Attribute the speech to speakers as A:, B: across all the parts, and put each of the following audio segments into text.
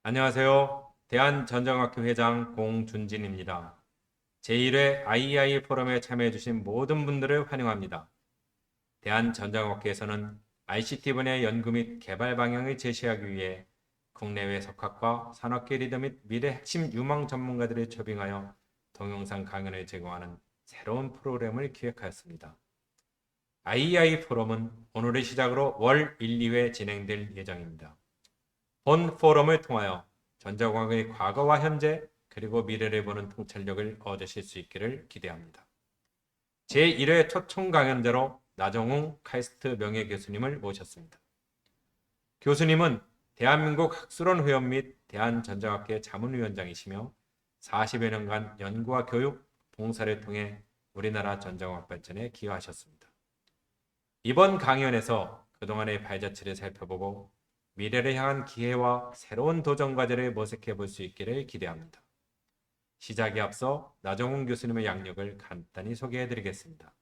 A: 안녕하세요. 대한전자공학회 회장 공준진입니다. 제1회 IEI 포럼에 참여해주신 모든 분들을 환영합니다. 대한전자공학회에서는 ICT 분야의 연구 및 개발 방향을 제시하기 위해 국내외 석학과 산업계 리더 및 미래 핵심 유망 전문가들을 초빙하여 동영상 강연을 제공하는 새로운 프로그램을 기획하였습니다. IEI 포럼은 오늘을 시작으로 월 1, 2회 진행될 예정입니다. 본 포럼을 통하여 전자공학의 과거와 현재 그리고 미래를 보는 통찰력을 얻으실 수 있기를 기대합니다. 제1회 초청 강연자로 나정웅 카이스트 명예교수님을 모셨습니다. 교수님은 대한민국 학술원 회원 및 대한전자학회 자문위원장이시며 40여 년간 연구와 교육, 봉사를 통해 우리나라 전자공학 발전에 기여하셨습니다. 이번 강연에서 그동안의 발자취를 살펴보고 미래를 향한 기회와 새로운 도전 과제를 모색해 볼 수 있기를 기대합니다. 시작에 앞서 나정훈 교수님의 양력을 간단히 소개해 드리겠습니다.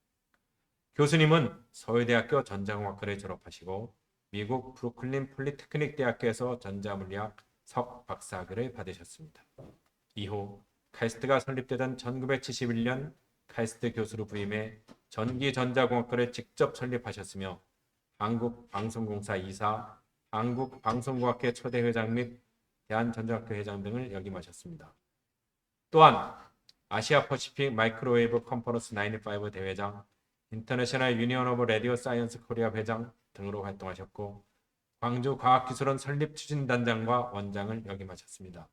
A: 교수님은 서울대학교 전자공학과를 졸업하시고 미국 브루클린 폴리테크닉 대학교에서 전자물리학 석 박사학위를 받으셨습니다. 이후 카이스트가 설립되던 1971년 카이스트 교수로 부임해 전기전자공학과를 직접 설립하셨으며 한국방송공사 이사, 한국방송공학회 초대회장 및 대한전자학회 회장 등을 역임하셨습니다. 또한 아시아 퍼시픽 마이크로웨이브 컨퍼런스 95 대회장, 인터내셔널 유니언 오브 라디오 사이언스 코리아 회장 등으로 활동하셨고 광주과학기술원 설립추진단장과 원장을 역임하셨습니다.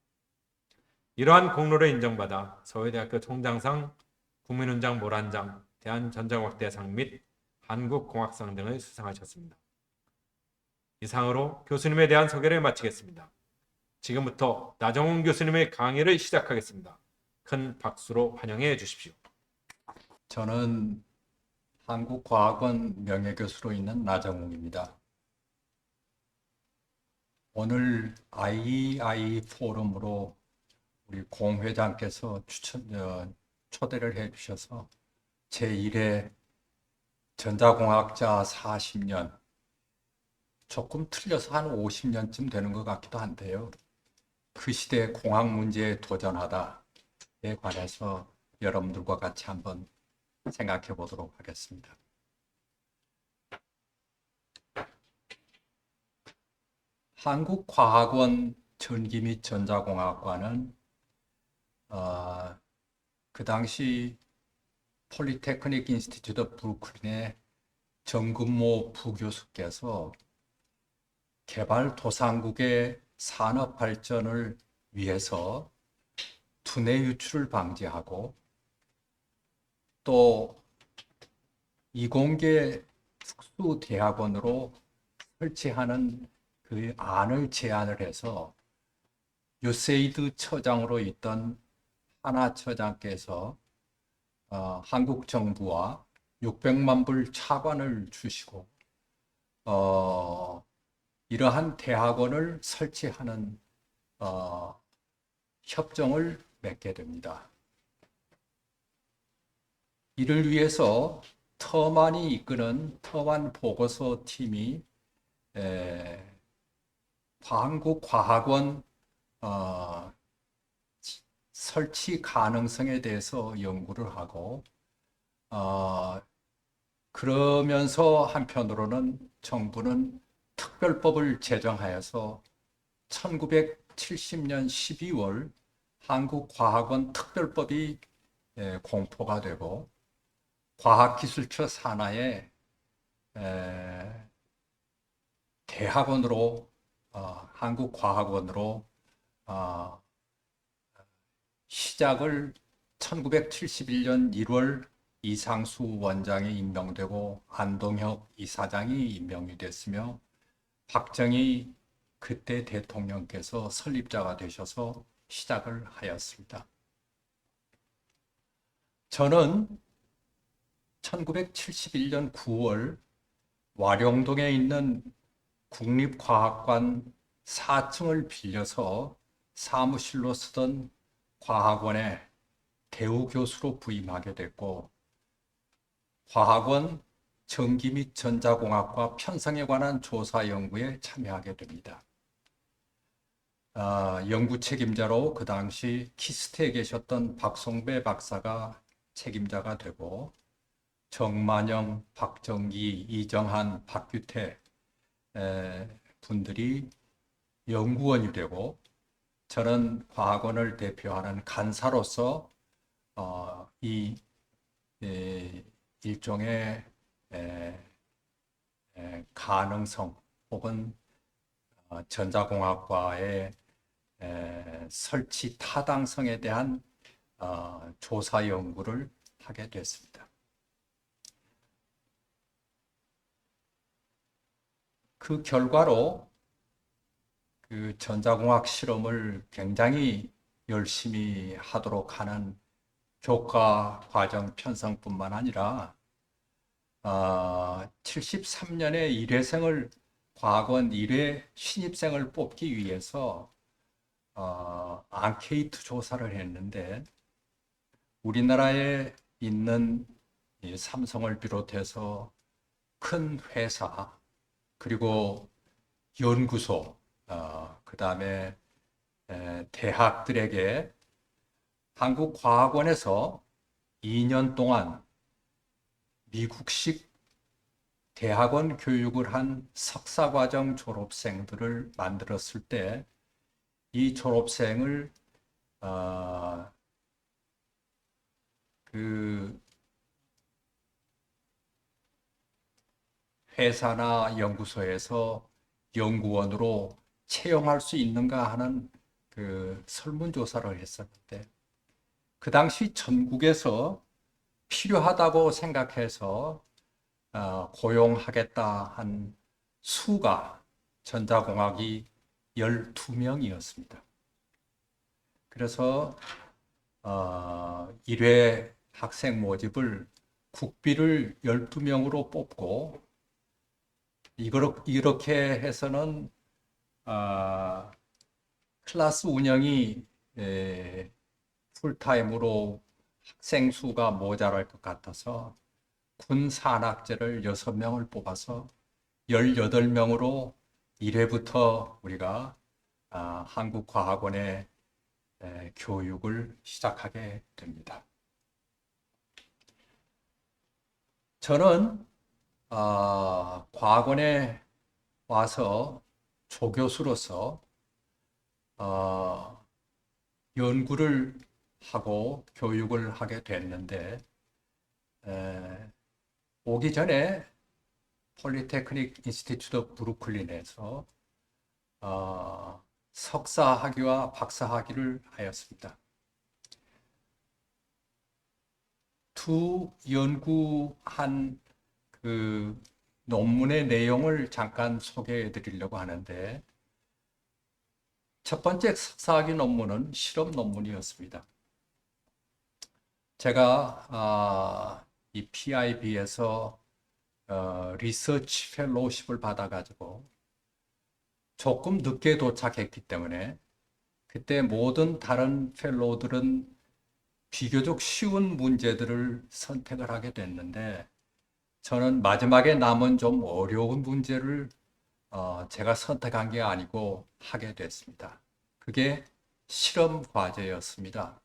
A: 이러한 공로를 인정받아 서울대학교 총장상, 국민훈장 모란장, 대한전자공학대상 및 한국공학상 등을 수상하셨습니다. 이상으로 교수님에 대한 소개를 마치겠습니다. 지금부터 나정훈 교수님의 강의를 시작하겠습니다. 큰 박수로 환영해 주십시오.
B: 저는 한국과학원 명예교수로 있는 나정웅입니다. 오늘 IEI 포럼으로 우리 공 회장께서 초대를 해주셔서 제1회 전자공학자 40년, 조금 틀려서 한 50년쯤 되는 것 같기도 한데요. 그 시대 공학 문제에 도전하다에 관해서 여러분들과 같이 한번 생각해 보도록 하겠습니다. 한국과학원 전기 및 전자공학과는 그 당시 폴리테크닉 인스티튜트 브루클린의 정근모 부교수께서 개발도상국의 산업 발전을 위해서 두뇌 유출을 방지하고 또 이공계 특수 대학원으로 설치하는 그 안을 제안을 해서 유세이드 처장으로 있던 하나 처장께서 한국 정부와 600만 불 차관을 주시고 이러한 대학원을 설치하는 협정을 맺게 됩니다. 이를 위해서 터만이 이끄는 터만 보고서 팀이 한국과학원 설치 가능성에 대해서 연구를 하고 그러면서 한편으로는 정부는 특별법을 제정하여서 1970년 12월 한국과학원 특별법이 공포가 되고 과학기술처 산하의 대학원으로 한국과학원으로 시작을 1971년 1월 이상수 원장이 임명되고 안동혁 이사장이 임명이 됐으며 박정희 그때 대통령께서 설립자가 되셔서 시작을 하였습니다. 저는 1971년 9월 와룡동에 있는 국립과학관 4층을 빌려서 사무실로 쓰던 과학원에 대우 교수로 부임하게 됐고 과학원 전기 및 전자공학과 편성에 관한 조사 연구에 참여하게 됩니다. 연구 책임자로 그 당시 키스트에 계셨던 박성배 박사가 책임자가 되고 정만영, 박정기, 이정한, 박규태 분들이 연구원이 되고 저는 과학원을 대표하는 간사로서 이 일종의 가능성 혹은 전자공학과의 설치 타당성에 대한 조사 연구를 하게 됐습니다. 그 결과로 그 전자공학 실험을 굉장히 열심히 하도록 하는 교과 과정 편성뿐만 아니라 73년에 일회생을 과학원 1회 신입생을 뽑기 위해서 앙케이트 조사를 했는데 우리나라에 있는 이 삼성을 비롯해서 큰 회사 그리고 연구소 그 다음에 대학들에게 한국과학원에서 2년 동안 미국식 대학원 교육을 한 석사과정 졸업생들을 만들었을 때 이 졸업생을 그 회사나 연구소에서 연구원으로 채용할 수 있는가 하는 그 설문조사를 했었는데 그 당시 전국에서 필요하다고 생각해서 고용하겠다 한 수가 전자공학이 12명이었습니다. 그래서 1회 학생 모집을 국비를 12명으로 뽑고 이렇게 해서는 클래스 운영이 풀타임으로 학생 수가 모자랄 것 같아서 군 산학제를 6명을 뽑아서 18명으로 1회부터 우리가 한국과학원의 교육을 시작하게 됩니다. 저는 과학원에 와서 조교수로서 연구를 하고 교육을 하게 됐는데 오기 전에 폴리테크닉 인스티튜트 오브 브루클린에서 석사 학위와 박사 학위를 하였습니다. 두 연구한 그 논문의 내용을 잠깐 소개해 드리려고 하는데 첫 번째 석사학위 논문은 실험 논문이었습니다. 제가 이 PIB에서 리서치 펠로우십을 받아가지고 조금 늦게 도착했기 때문에 그때 모든 다른 펠로우들은 비교적 쉬운 문제들을 선택을 하게 됐는데 저는 마지막에 남은 좀 어려운 문제를 제가 선택한 게 아니고 하게 됐습니다. 그게 실험 과제였습니다.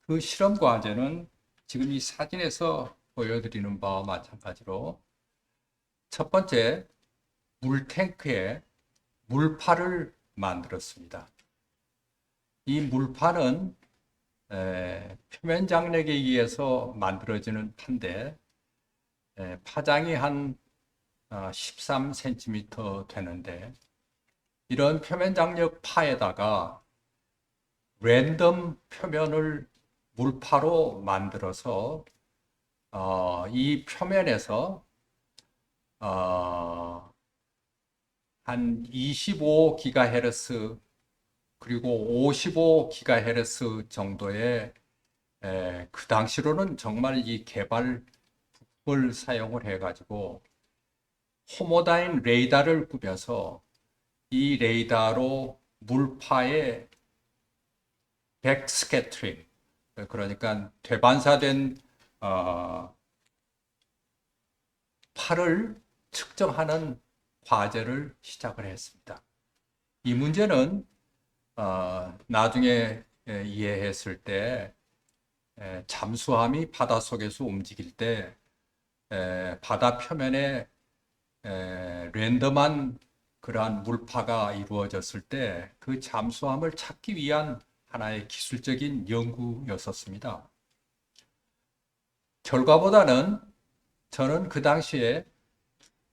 B: 그 실험 과제는 지금 이 사진에서 보여드리는 바와 마찬가지로 첫 번째 물탱크에 물파를 만들었습니다. 이 물파는 표면 장력에 의해서 만들어지는 파인데 파장이 한 13cm 되는데 이런 표면 장력 파에다가 랜덤 표면을 물파로 만들어서 이 표면에서 한 25GHz 그리고 55GHz 정도의 그 당시로는 정말 이 개발을 사용을 해가지고 호모다인 레이더를 꾸며서 이 레이더로 물파의 백스캐터링 그러니까 되반사된 파를 측정하는 과제를 시작을 했습니다. 이 문제는 나중에 이해했을 때 잠수함이 바닷속에서 움직일 때 바다 표면에 랜덤한 그러한 물파가 이루어졌을 때 그 잠수함을 찾기 위한 하나의 기술적인 연구였었습니다. 결과보다는 저는 그 당시에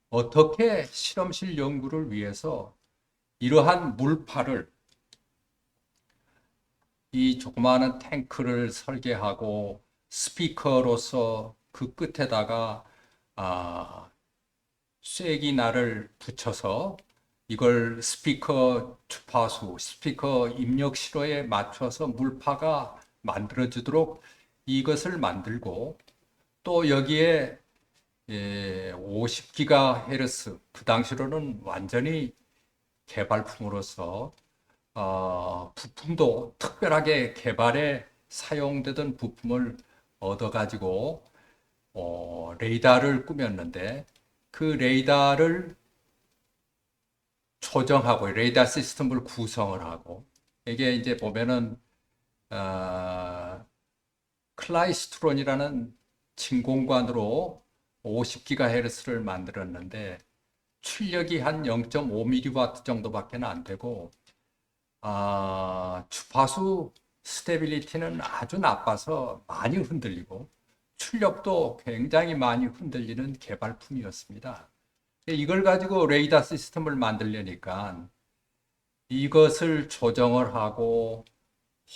B: 어떻게 실험실 연구를 위해서 이러한 물파를 이 조그마한 탱크를 설계하고 스피커로서 그 끝에다가 쐐기 날을 붙여서 이걸 스피커 주파수, 스피커 입력 시로에 맞춰서 물파가 만들어지도록 이것을 만들고 또 여기에 50GHz 그 당시로는 완전히 개발품으로서 부품도 특별하게 개발에 사용되던 부품을 얻어가지고 레이더를 꾸몄는데 그 레이더를 조정하고 레이더 시스템을 구성을 하고 이게 이제 보면은 클라이스트론이라는 진공관으로 50GHz를 만들었는데 출력이 한 0.5mW 정도밖에 안 되고 주파수 스테빌리티는 아주 나빠서 많이 흔들리고 출력도 굉장히 많이 흔들리는 개발품이었습니다. 이걸 가지고 레이더 시스템을 만들려니까 이것을 조정을 하고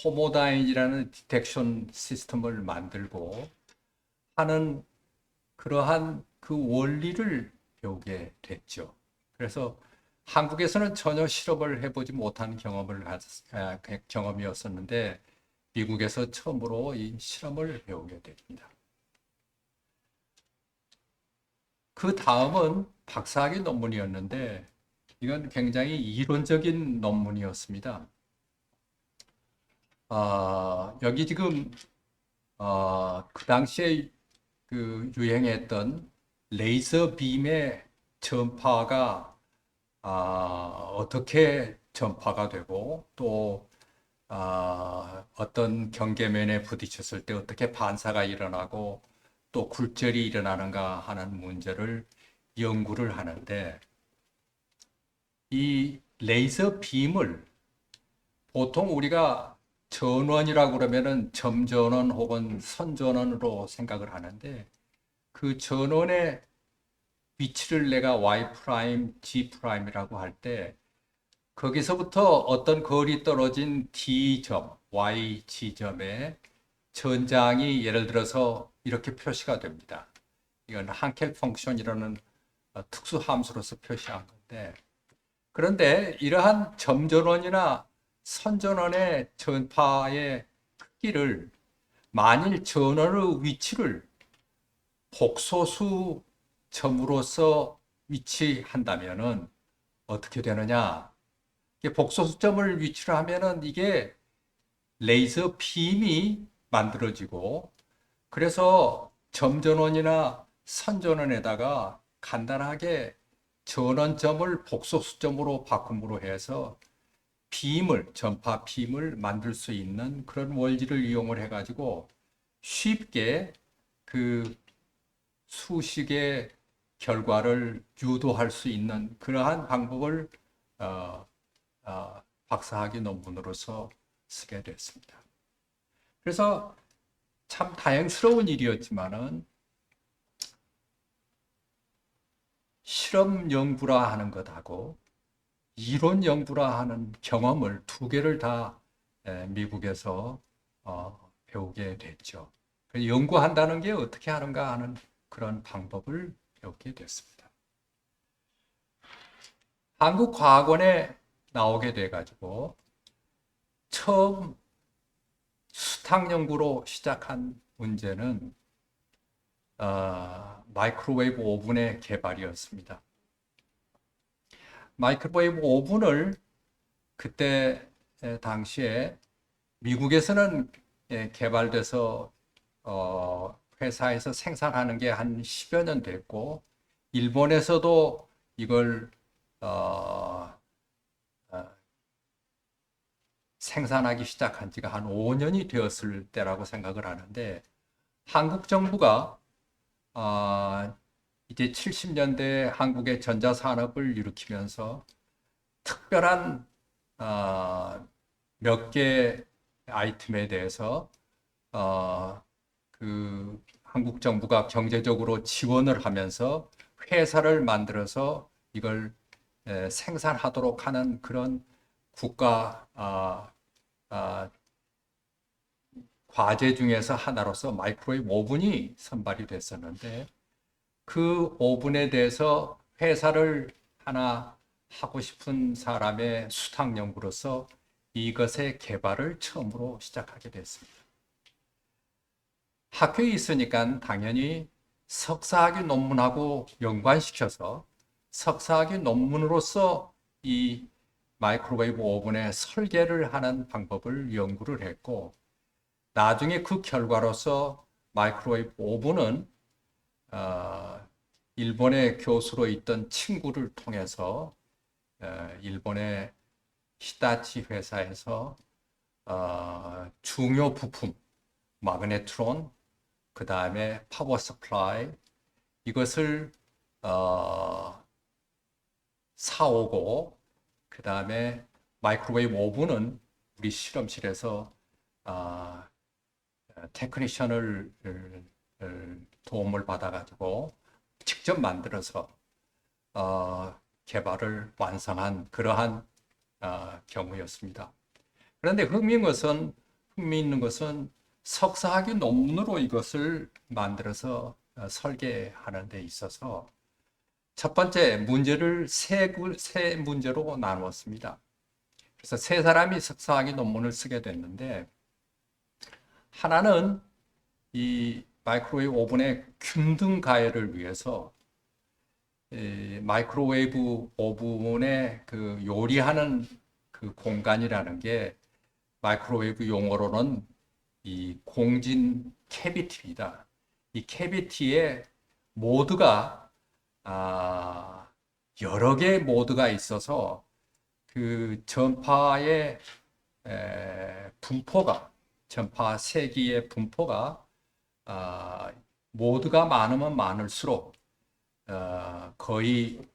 B: 호모다인이라는 디텍션 시스템을 만들고 하는 그러한 그 원리를 배우게 됐죠. 그래서 한국에서는 전혀 실험을 해보지 못한 경험이었었는데 미국에서 처음으로 이 실험을 배우게 됩니다. 그 다음은 박사학위 논문이었는데 이건 굉장히 이론적인 논문이었습니다. 여기 지금 그 당시에 그 유행했던 레이저 빔의 전파가 어떻게 전파가 되고 또 어떤 경계면에 부딪혔을 때 어떻게 반사가 일어나고 또 굴절이 일어나는가 하는 문제를 연구를 하는데 이 레이저 빔을 보통 우리가 전원이라고 그러면은 점전원 혹은 선전원으로 생각을 하는데 그 전원의 위치를 내가 Y 프라임, G 프라임이라고 할 때 거기서부터 어떤 거리 떨어진 D점, Y, G점에 전장이 예를 들어서 이렇게 표시가 됩니다. 이건 한켈 펑션이라는 특수 함수로서 표시한 건데 그런데 이러한 점전원이나 선전원의 전파의 크기를 만일 전원의 위치를 복소수 점으로서 위치한다면은 어떻게 되느냐? 복소수점을 위치를 하면은 이게 레이저 빔이 만들어지고 그래서 점전원이나 선전원에다가 간단하게 전원점을 복소수점으로 바꿈으로 해서 빔을 전파 빔을 만들 수 있는 그런 원리를 이용을 해가지고 쉽게 그 수식의 결과를 유도할 수 있는 그러한 방법을 박사학위 논문으로서 쓰게 됐습니다. 그래서 참 다행스러운 일이었지만은 실험 연구라 하는 것하고 이론 연구라 하는 경험을 두 개를 다 미국에서 배우게 됐죠. 연구한다는 게 어떻게 하는가 하는 그런 방법을 배우게 됐습니다. 한국과학원에 나오게 돼가지고 처음 수탁 연구로 시작한 문제는 마이크로웨이브 오븐의 개발이었습니다. 마이크로웨이브 오븐을 그때 당시에 미국에서는 개발돼서 회사에서 생산하는 게 한 10여 년 됐고 일본에서도 이걸 생산하기 시작한 지가 한 5년이 되었을 때라고 생각을 하는데 한국 정부가 이제 70년대 한국의 전자산업을 일으키면서 특별한 몇 개 아이템에 대해서 그 한국 정부가 경제적으로 지원을 하면서 회사를 만들어서 이걸 생산하도록 하는 그런 국가 과제 중에서 하나로서 마이크로웨이브 오븐이 선발이 됐었는데 그 오븐에 대해서 회사를 하나 하고 싶은 사람의 수탁 연구로서 이것의 개발을 처음으로 시작하게 됐습니다. 학교에 있으니까 당연히 석사학위 논문하고 연관시켜서 석사학위 논문으로서 이 마이크로웨이브 오븐의 설계를 하는 방법을 연구를 했고 나중에 그 결과로서 마이크로웨이브 오븐은 일본의 교수로 있던 친구를 통해서 일본의 히타치 회사에서 중요 부품, 마그네트론, 그 다음에 파워 서플라이 이것을 사오고 그 다음에 마이크로웨이브 오븐은 우리 실험실에서 테크니션을 도움을 받아가지고 직접 만들어서 개발을 완성한 그러한 경우였습니다. 그런데 흥미있는 것은 석사학위 논문으로 이것을 만들어서 설계하는 데 있어서 첫 번째 문제를 세 문제로 나누었습니다. 그래서 세 사람이 석사학위 논문을 쓰게 됐는데 하나는 이 마이크로웨이브 오븐의 균등 가해를 위해서 마이크로웨이브 오븐의 그 요리하는 그 공간이라는 게 마이크로웨이브 용어로는 이 공진 캐비티입니다. 이 캐비티에 모드가 여러 개의 모드가 있어서 그 전파의 분포가 전파 세기의 분포가 모드가 많으면 많을수록 거의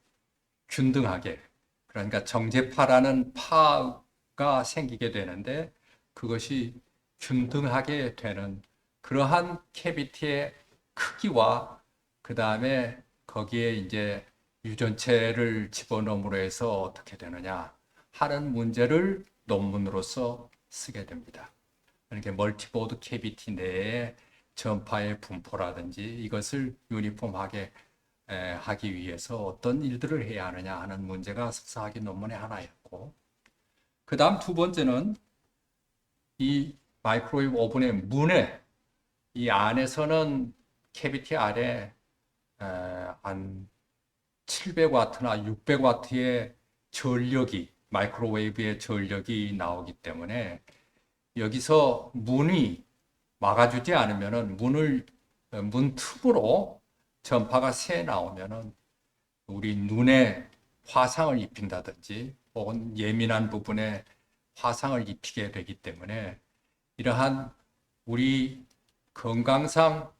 B: 균등하게 그러니까 정제파라는 파가 생기게 되는데 그것이 균등하게 되는 그러한 캐비티의 크기와 그 다음에 거기에 이제 유전체를 집어넣음으로 해서 어떻게 되느냐 하는 문제를 논문으로서 쓰게 됩니다. 이렇게 멀티보드 캐비티 내에 전파의 분포라든지 이것을 유니폼하게 하기 위해서 어떤 일들을 해야 하느냐 하는 문제가 석사학위 논문의 하나였고 그 다음 두 번째는 이 마이크로웨이브 오븐의 문에 이 안에서는 캐비티 아래 한 700와트나 600와트의 전력이 마이크로웨이브의 전력이 나오기 때문에 여기서 문이 막아주지 않으면은 문 틈으로 전파가 새 나오면은 우리 눈에 화상을 입힌다든지 혹은 예민한 부분에 화상을 입히게 되기 때문에 이러한 우리 건강상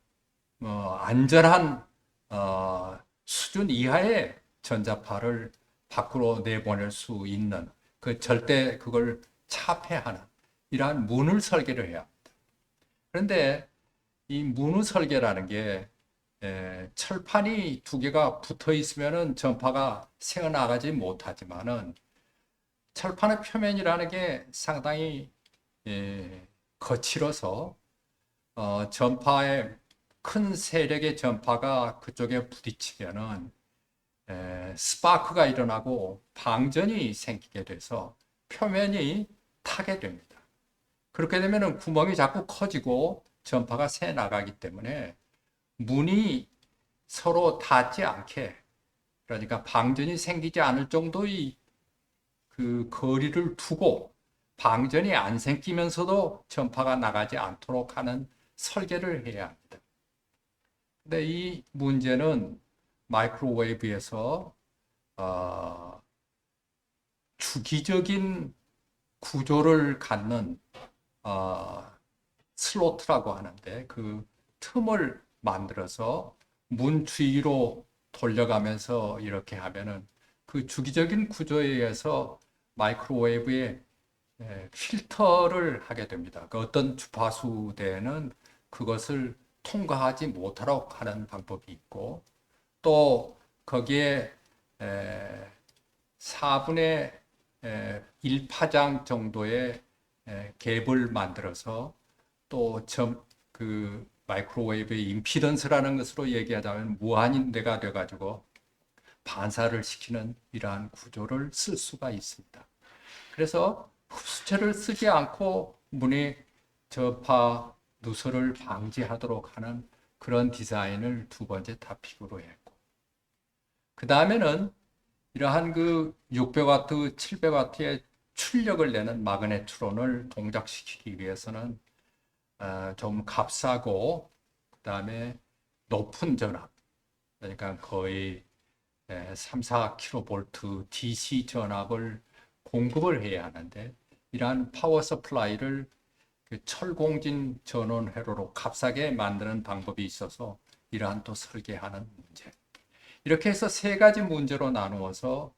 B: 안전한 수준 이하의 전자파를 밖으로 내보낼 수 있는 절대 그걸 차폐하는 이러한 문을 설계를 해야 합니다. 그런데 이 문의 설계라는 게 철판이 두 개가 붙어 있으면은 전파가 새어나가지 못하지만은 철판의 표면이라는 게 상당히 거칠어서 전파의 큰 세력의 전파가 그쪽에 부딪히면은 스파크가 일어나고 방전이 생기게 돼서 표면이 타게 됩니다. 그렇게 되면은 구멍이 자꾸 커지고 전파가 새 나가기 때문에 문이 서로 닿지 않게 그러니까 방전이 생기지 않을 정도의 그 거리를 두고 방전이 안 생기면서도 전파가 나가지 않도록 하는 설계를 해야 합니다. 근데 이 문제는 마이크로웨이브에서 주기적인 구조를 갖는 슬로트라고 하는데 그 틈을 만들어서 문 주위로 돌려가면서 이렇게 하면은 그 주기적인 구조에 의해서 마이크로웨이브의 필터를 하게 됩니다. 그 어떤 주파수대는 그것을 통과하지 못하도록 하는 방법이 있고 또 거기에 4분의 1파장 정도의 갭을 만들어서 또 그 마이크로웨이브의 임피던스라는 것으로 얘기하자면 무한인대가 돼가지고 반사를 시키는 이러한 구조를 쓸 수가 있습니다. 그래서 흡수체를 쓰지 않고 문의 저파 누설을 방지하도록 하는 그런 디자인을 두 번째 타픽으로 했고, 그 다음에는 이러한 그 600와트, 700와트의 출력을 내는 마그네트론을 동작시키기 위해서는 좀 값싸고 그 다음에 높은 전압, 그러니까 거의 3, 4kV DC 전압을 공급을 해야 하는데 이러한 파워 서플라이를 그 철공진 전원 회로로 값싸게 만드는 방법이 있어서 이러한 또 설계하는 문제. 이렇게 해서 세 가지 문제로 나누어서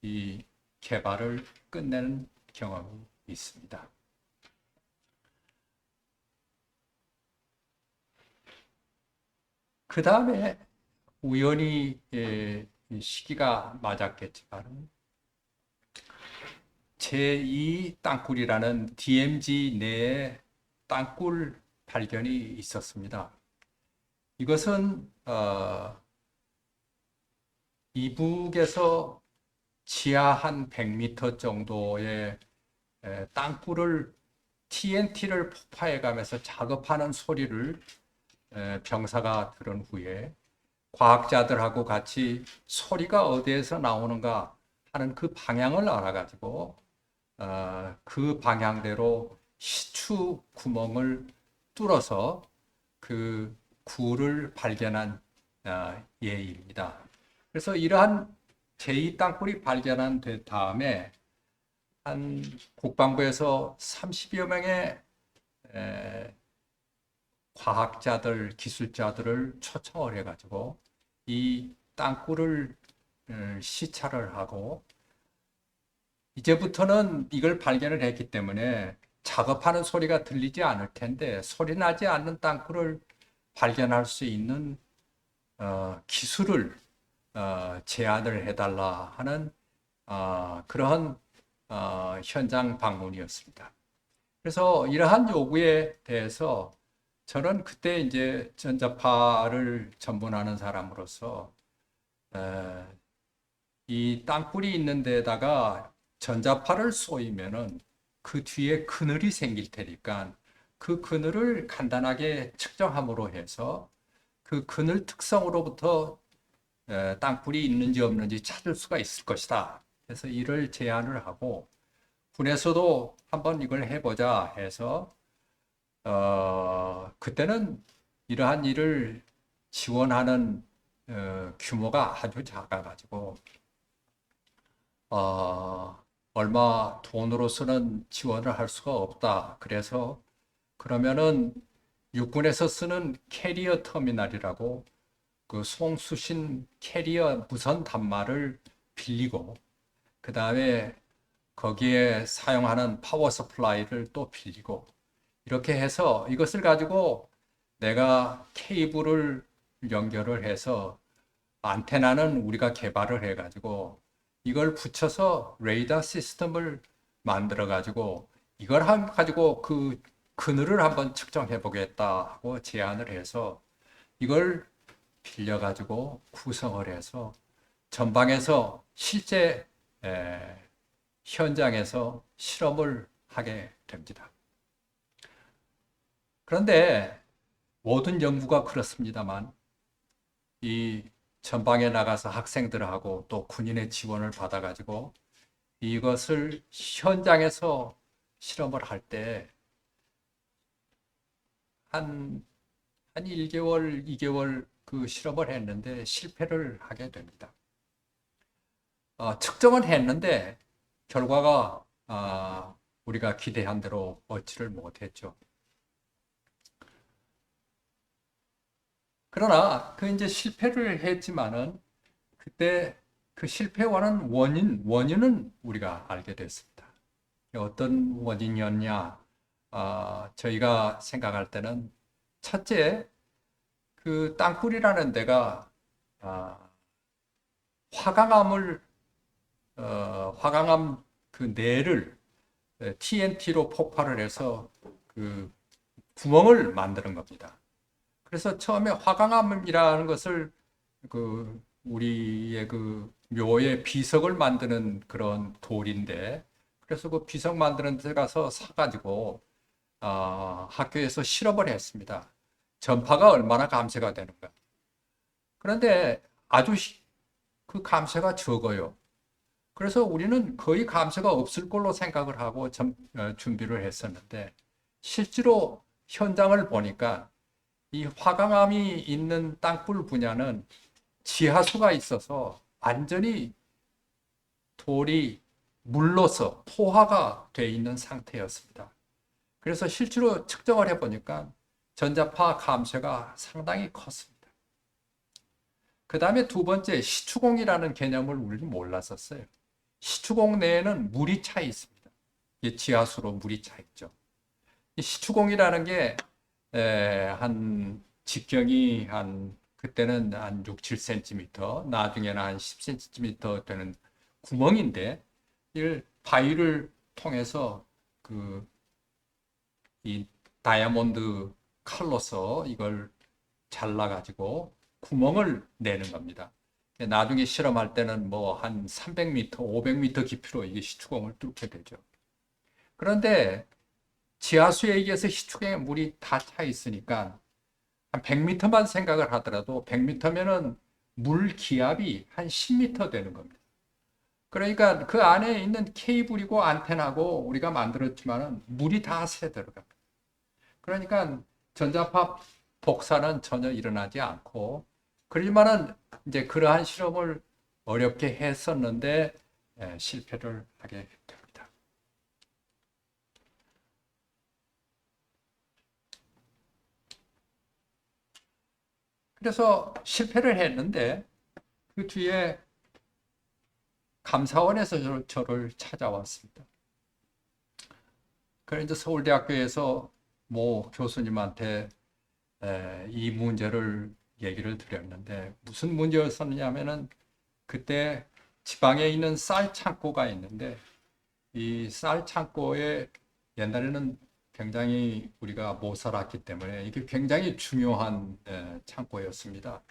B: 이 개발을 끝내는 경험이 있습니다. 그 다음에 우연히 시기가 맞았겠지만 제2 땅굴이라는 DMZ 내에 땅굴 발견이 있었습니다. 이것은 이북에서 지하 한 100m 정도의 땅굴을 TNT를 폭파해 가면서 작업하는 소리를 병사가 들은 후에 과학자들하고 같이 소리가 어디에서 나오는가 하는 그 방향을 알아가지고 그 방향대로 시추 구멍을 뚫어서 그 굴을 발견한 예입니다. 그래서 이러한 제2 땅굴이 발견한 다음에 한 국방부에서 30여 명의 과학자들, 기술자들을 초청을 해가지고 이 땅굴을 시찰을 하고 이제부터는 이걸 발견을 했기 때문에 작업하는 소리가 들리지 않을 텐데 소리 나지 않는 땅굴을 발견할 수 있는 기술을 제안을 해달라 하는 그러한 현장 방문이었습니다. 그래서 이러한 요구에 대해서 저는 그때 이제 전자파를 전문하는 사람으로서 이 땅굴이 있는 데다가 전자파를 쏘이면은 그 뒤에 그늘이 생길 테니까 그 그늘을 간단하게 측정함으로 해서 그 그늘 특성으로부터 땅굴이 있는지 없는지 찾을 수가 있을 것이다. 그래서 이를 제안을 하고 군에서도 한번 이걸 해보자 해서 그때는 이러한 일을 지원하는 규모가 아주 작아가지고 얼마 돈으로서는 지원을 할 수가 없다. 그래서 그러면은 육군에서 쓰는 캐리어 터미널이라고 그 송수신 캐리어 무선 단말을 빌리고 그 다음에 거기에 사용하는 파워 서플라이를 또 빌리고 이렇게 해서 이것을 가지고 내가 케이블을 연결을 해서 안테나는 우리가 개발을 해가지고 이걸 붙여서 레이더 시스템을 만들어 가지고 이걸 가지고 그 그늘을 한번 측정해 보겠다 하고 제안을 해서 이걸 빌려 가지고 구성을 해서 전방에서 실제 현장에서 실험을 하게 됩니다. 그런데 모든 연구가 그렇습니다만 이 전방에 나가서 학생들하고 또 군인의 지원을 받아가지고 이것을 현장에서 실험을 할 때 한 1개월, 2개월 그 실험을 했는데 실패를 하게 됩니다. 측정은 했는데 결과가 우리가 기대한 대로 얻지를 못했죠. 그러나 그 이제 실패를 했지만은 그때 그 실패와는 원인은 우리가 알게 됐습니다. 어떤 원인이었냐? 저희가 생각할 때는 첫째, 그 땅굴이라는 데가 화강암을 화강암 그 뇌를 TNT로 폭발을 해서 그 구멍을 만드는 겁니다. 그래서 처음에 화강암이라는 것을 그 우리의 그 묘의 비석을 만드는 그런 돌인데, 그래서 그 비석 만드는 데 가서 사가지고 학교에서 실험을 했습니다. 전파가 얼마나 감쇄가 되는가. 그런데 아주 그 감쇄가 적어요. 그래서 우리는 거의 감쇄가 없을 걸로 생각을 하고 준비를 했었는데, 실제로 현장을 보니까 이 화강암이 있는 땅굴 분야는 지하수가 있어서 완전히 돌이 물로서 포화가 돼 있는 상태였습니다. 그래서 실제로 측정을 해보니까 전자파 감쇄가 상당히 컸습니다. 그 다음에 두 번째, 시추공이라는 개념을 우리는 몰랐었어요. 시추공 내에는 물이 차 있습니다. 지하수로 물이 차 있죠. 이 시추공이라는 게 한 직경이 그때는 한 6, 7cm, 나중에는 한 10cm 되는 구멍인데, 이걸 바위를 통해서 이 다이아몬드 칼로서 이걸 잘라가지고 구멍을 내는 겁니다. 나중에 실험할 때는 뭐 한 300m, 500m 깊이로 이게 시추공을 뚫게 되죠. 그런데 지하수에 의해서 시추공에 물이 다 차 있으니까 한 100m만 생각을 하더라도 100m면은 물 기압이 한 10m 되는 겁니다. 그러니까 그 안에 있는 케이블이고 안테나고 우리가 만들었지만은 물이 다 새 들어갑니다. 그러니까 전자파 복사는 전혀 일어나지 않고, 그러지만은 이제 그러한 실험을 어렵게 했었는데 실패를 하게 됩니다. 그래서 실패를 했는데 그 뒤에 감사원에서 저를 찾아왔습니다. 그래서 이제 서울대학교에서 모 교수님한테 이 문제를 얘기를 드렸는데, 무슨 문제였었냐면은 그때 지방에 있는 쌀 창고가 있는데, 이 쌀 창고에 옛날에는 굉장히 우리가 못 살았기 때문에 이게 굉장히 중요한 창고였습니다.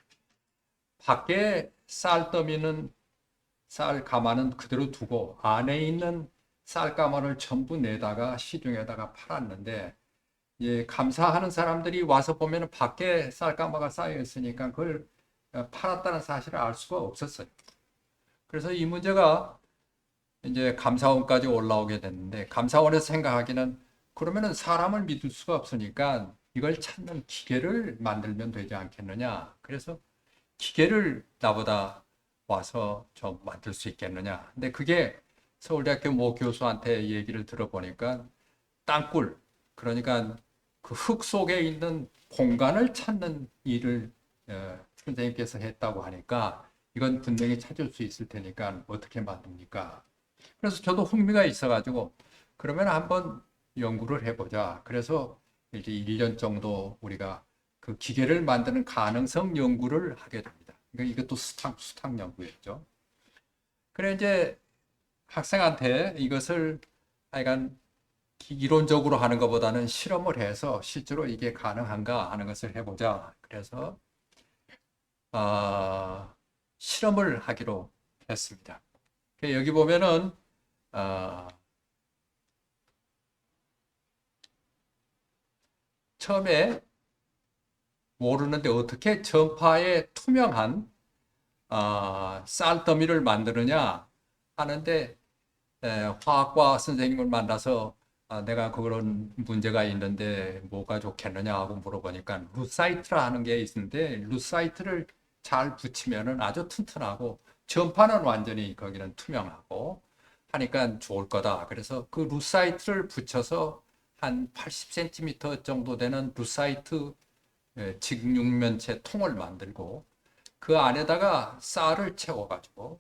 B: 밖에 쌀 더미는 쌀 가마는 그대로 두고 안에 있는 쌀 가마를 전부 내다가 시중에다가 팔았는데, 감사하는 사람들이 와서 보면 밖에 쌀가마가 쌓여 있으니까 그걸 팔았다는 사실을 알 수가 없었어요. 그래서 이 문제가 이제 감사원까지 올라오게 됐는데, 감사원에서 생각하기는 그러면은 사람을 믿을 수가 없으니까 이걸 찾는 기계를 만들면 되지 않겠느냐. 그래서 기계를 나보다 와서 좀 만들 수 있겠느냐. 근데 그게 서울대학교 모 교수한테 얘기를 들어보니까 땅굴, 그러니까 그 흙 속에 있는 공간을 찾는 일을 선생님께서 했다고 하니까 이건 분명히 찾을 수 있을 테니까 어떻게 만듭니까? 그래서 저도 흥미가 있어가지고 그러면 한번 연구를 해보자. 그래서 이제 1년 정도 우리가 그 기계를 만드는 가능성 연구를 하게 됩니다. 그러니까 이것도 수탁 연구였죠. 그래 이제 학생한테 이것을 하여간 이론적으로 하는 것보다는 실험을 해서 실제로 이게 가능한가 하는 것을 해보자. 그래서 실험을 하기로 했습니다. 여기 보면은 처음에 모르는데 어떻게 전파에 투명한 쌀 더미를 만드느냐 하는데, 화학과 선생님을 만나서 내가 그런 문제가 있는데 뭐가 좋겠느냐 하고 물어보니까 루사이트라 하는 게 있는데, 루사이트를 잘 붙이면은 아주 튼튼하고 전파는 완전히 거기는 투명하고, 하니까 좋을 거다. 그래서 그 루사이트를 붙여서 한 80cm 정도 되는 루사이트 직육면체 통을 만들고 그 안에다가 쌀을 채워가지고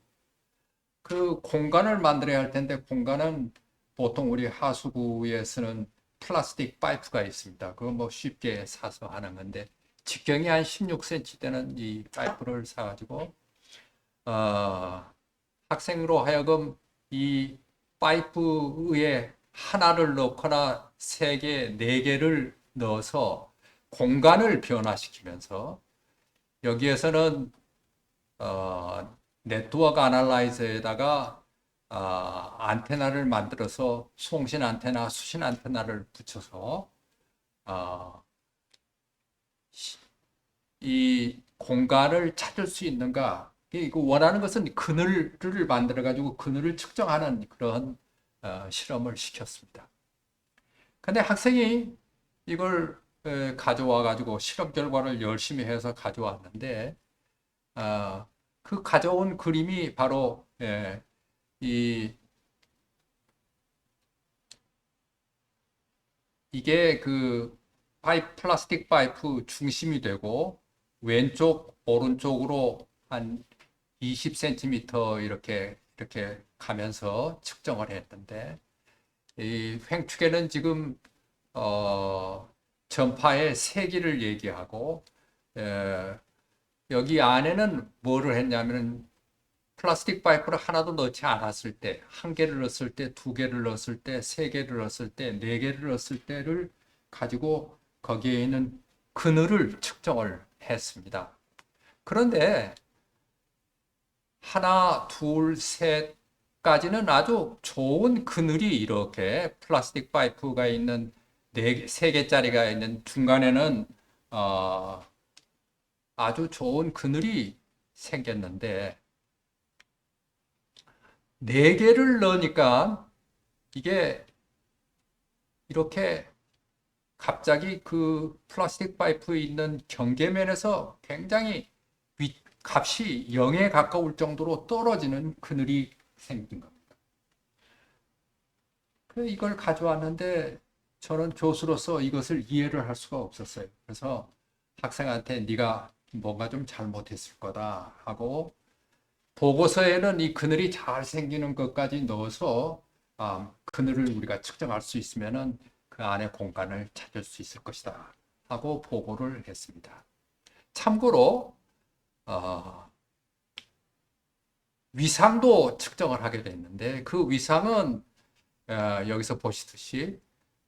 B: 그 공간을 만들어야 할 텐데 공간은 보통 우리 하수구에 쓰는 플라스틱 파이프가 있습니다. 그거 뭐 쉽게 사서 하는 건데 직경이 한 16cm 되는 이 파이프를 사가지고 학생으로 하여금 이 파이프에 하나를 넣거나 세 개, 네 개를 넣어서 공간을 변화시키면서 여기에서는 네트워크 아날라이저에다가 안테나를 만들어서 송신 안테나, 수신 안테나를 붙여서 이 공간을 찾을 수 있는가? 그 원하는 것은 그늘을 만들어 가지고 그늘을 측정하는 그런 실험을 시켰습니다. 근데 학생이 이걸 가져와 가지고 실험 결과를 열심히 해서 가져왔는데 그 가져온 그림이 바로 이 이게 그 플라스틱 파이프 중심이 되고 왼쪽 오른쪽으로 한 20cm 이렇게 가면서 측정을 했는데 이 횡축에는 지금 전파의 세기를 얘기하고 여기 안에는 뭐를 했냐면은 플라스틱 파이프를 하나도 넣지 않았을 때, 한 개를 넣었을 때, 두 개를 넣었을 때, 세 개를 넣었을 때, 네 개를 넣었을 때를 가지고 거기에 있는 그늘을 측정을 했습니다. 그런데 하나, 둘, 셋까지는 아주 좋은 그늘이 이렇게 플라스틱 파이프가 있는 세 개짜리가 있는 중간에는 아주 좋은 그늘이 생겼는데 네 개를 넣으니까 이게 이렇게 갑자기 그 플라스틱 파이프에 있는 경계면에서 굉장히 값이 0에 가까울 정도로 떨어지는 그늘이 생긴 겁니다. 그래서 이걸 가져왔는데 저는 교수로서 이것을 이해를 할 수가 없었어요. 그래서 학생한테 네가 뭔가 좀 잘못했을 거다 하고 보고서에는 이 그늘이 잘 생기는 것까지 넣어서 그늘을 우리가 측정할 수 있으면은 그 안에 공간을 찾을 수 있을 것이다 하고 보고를 했습니다. 참고로 위상도 측정을 하게 됐는데 그 위상은 여기서 보시듯이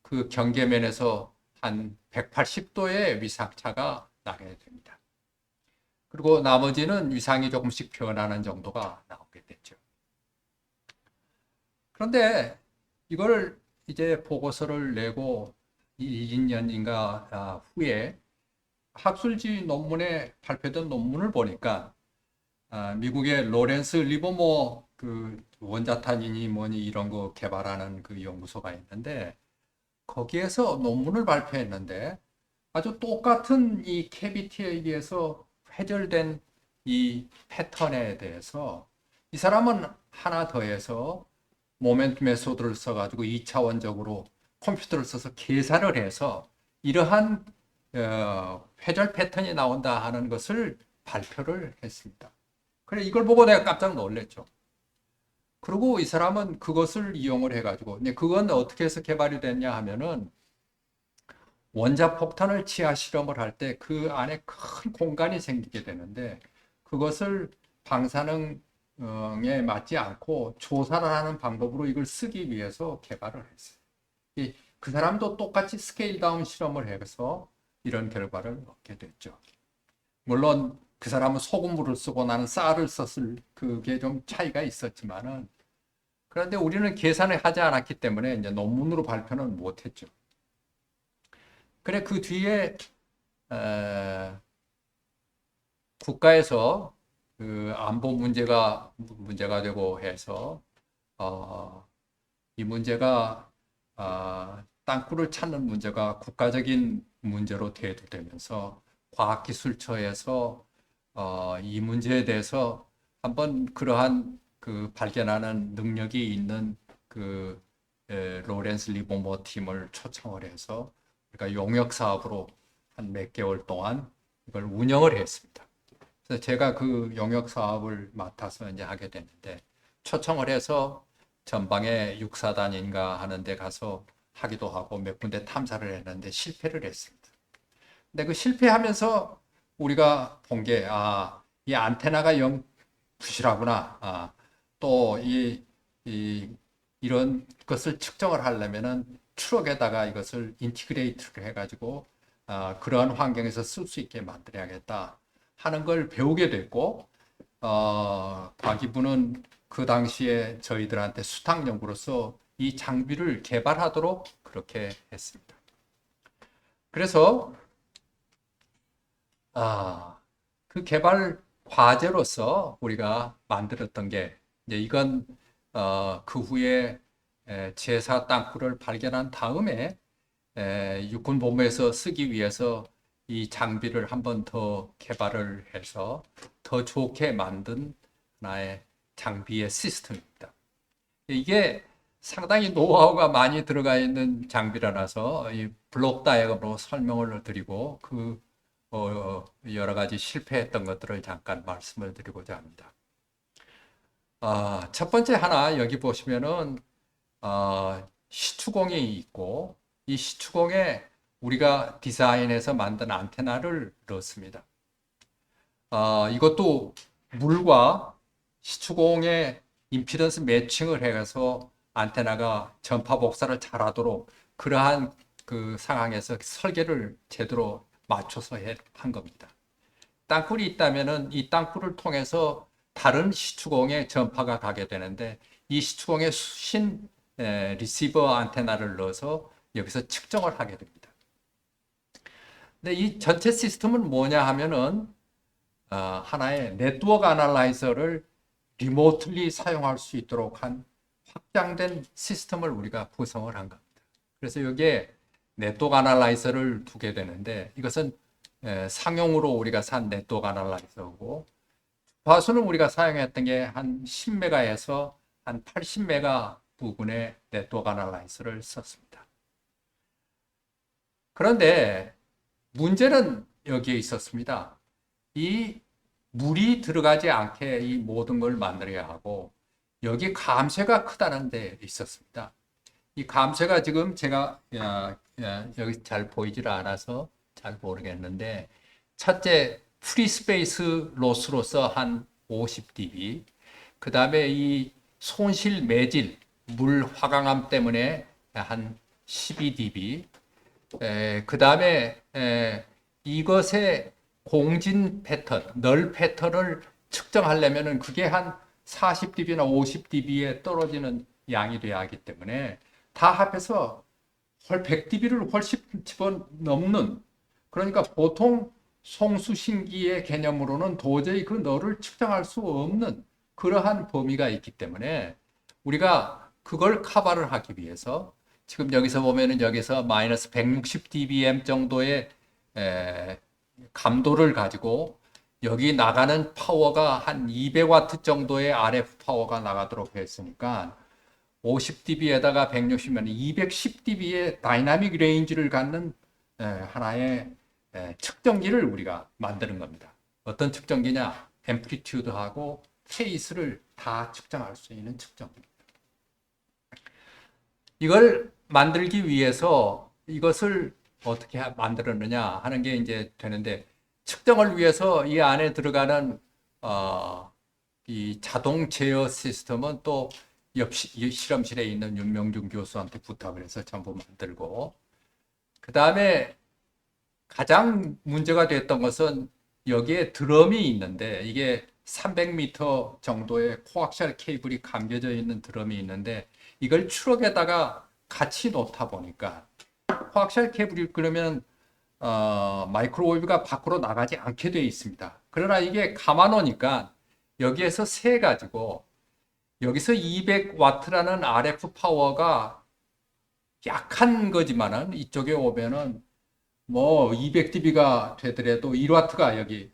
B: 그 경계면에서 한 180도의 위상차가 나게 됩니다. 그리고 나머지는 위상이 조금씩 변하는 정도가 나오게 됐죠. 그런데 이걸 이제 보고서를 내고 2년인가 후에 학술지 논문에 발표된 논문을 보니까 미국의 로렌스 리버모 그 원자탄이니 뭐니 이런 거 개발하는 그 연구소가 있는데 거기에서 논문을 발표했는데 아주 똑같은 이 캐비티에 의해서 회절된 이 패턴에 대해서 이 사람은 하나 더해서 모멘트 메소드를 써가지고 2차원적으로 컴퓨터를 써서 계산을 해서 이러한 회절 패턴이 나온다 하는 것을 발표를 했습니다. 그래 이걸 보고 내가 깜짝 놀랐죠. 그리고 이 사람은 그것을 이용을 해가지고 근데 그건 어떻게 해서 개발이 됐냐 하면은 원자폭탄을 지하 실험을 할 때 그 안에 큰 공간이 생기게 되는데 그것을 방사능에 맞지 않고 조사를 하는 방법으로 이걸 쓰기 위해서 개발을 했어요. 그 사람도 똑같이 스케일 다운 실험을 해서 이런 결과를 얻게 됐죠. 물론 그 사람은 소금물을 쓰고 나는 쌀을 썼을 그게 좀 차이가 있었지만은 그런데 우리는 계산을 하지 않았기 때문에 이제 논문으로 발표는 못했죠. 그래 그 뒤에 국가에서 그 안보 문제가 되고 해서 이 문제가 땅굴을 찾는 문제가 국가적인 문제로 대두되면서 과학기술처에서 이 문제에 대해서 한번 그러한 그 발견하는 능력이 있는 그 로렌스 리버모 팀을 초청을 해서 우리가 용역 사업으로 한 몇 개월 동안 이걸 운영을 했습니다. 그래서 제가 그 용역 사업을 맡아서 이제 하게 됐는데 초청을 해서 전방에 육사단인가 하는 데 가서 하기도 하고 몇 군데 탐사를 했는데 실패를 했습니다. 근데 그 실패하면서 우리가 본 게, 이 안테나가 영 부실하구나. 또 이런 것을 측정을 하려면은 트럭에다가 이것을 인티그레이트를 해가지고 그러한 환경에서 쓸 수 있게 만들어야겠다 하는 걸 배우게 됐고, 과기부는 그 당시에 저희들한테 수탁연구로서 이 장비를 개발하도록 그렇게 했습니다. 그래서 그 개발 과제로서 우리가 만들었던 게 이제 이건 그 후에 제사 땅굴을 발견한 다음에 육군본부에서 쓰기 위해서 이 장비를 한 번 더 개발을 해서 더 좋게 만든 하나의 장비의 시스템입니다. 이게 상당히 노하우가 많이 들어가 있는 장비라서 이 블록 다이어그램으로 설명을 드리고 그 여러 가지 실패했던 것들을 잠깐 말씀을 드리고자 합니다. 첫 번째 하나 여기 보시면은 시추공이 있고 이 시추공에 우리가 디자인해서 만든 안테나를 넣습니다. 이것도 물과 시추공의 임피던스 매칭을 해서 안테나가 전파 복사를 잘하도록 그러한 그 상황에서 설계를 제대로 맞춰서 한 겁니다. 땅굴이 있다면은 이 땅굴을 통해서 다른 시추공에 전파가 가게 되는데 이 시추공에 수신 리시버 안테나를 넣어서 여기서 측정을 하게 됩니다. 근데 이 전체 시스템은 뭐냐 하면은 하나의 네트워크 애널라이저를 리모틀리 사용할 수 있도록 한 확장된 시스템을 우리가 구성을 한 겁니다. 그래서 여기에 네트워크 애널라이저를 두게 되는데 이것은 상용으로 우리가 산 네트워크 애널라이저고 주파수는 우리가 사용했던 게 한 10메가에서 한 80메가 부분의 네트워크 애널라이저를 썼습니다. 그런데 문제는 여기에 있었습니다. 이 물이 들어가지 않게 이 모든 걸 만들어야 하고 여기 감쇄가 크다는 데 있었습니다. 이 감쇄가 지금 제가 여기 잘 보이질 않아서 잘 모르겠는데 첫째 프리스페이스 로스로서 한 50dB 그 다음에 이 손실 매질 물 화강암 때문에 한 12dB 그 다음에 이것의 공진 패턴, 널 패턴을 측정하려면 그게 한 40dB나 50dB에 떨어지는 양이 돼야 하기 때문에 다 합해서 100dB를 훨씬 집어넘는 그러니까 보통 송수신기의 개념으로는 도저히 그 널을 측정할 수 없는 그러한 범위가 있기 때문에 우리가 그걸 커버를 하기 위해서 지금 여기서 보면은 여기서 마이너스 160dBm 정도의 감도를 가지고 여기 나가는 파워가 한 200와트 정도의 RF 파워가 나가도록 했으니까 50dB에다가 160면 210dB의 다이나믹 레인지를 갖는 하나의 측정기를 우리가 만드는 겁니다. 어떤 측정기냐? 앰플리튜드하고 페이스를 다 측정할 수 있는 측정기입니다. 이걸 만들기 위해서 이것을 어떻게 만들었느냐 하는 게 이제 되는데 측정을 위해서 이 안에 들어가는 이 자동 제어 시스템은 또 옆 실험실에 있는 윤명중 교수한테 부탁을 해서 전부 만들고 그 다음에 가장 문제가 됐던 것은 여기에 드럼이 있는데 이게 300m 정도의 코악시알 케이블이 감겨져 있는 드럼이 있는데 이걸 트럭에다가 같이 놓다 보니까 코악시알 케이블이 그러면 마이크로웨이브가 밖으로 나가지 않게 되어 있습니다. 그러나 이게 감아놓으니까 여기에서 세 가지고 여기서 200와트라는 RF 파워가 약한 거지만은 이쪽에 오면은 뭐 200dB가 되더라도 1와트가 여기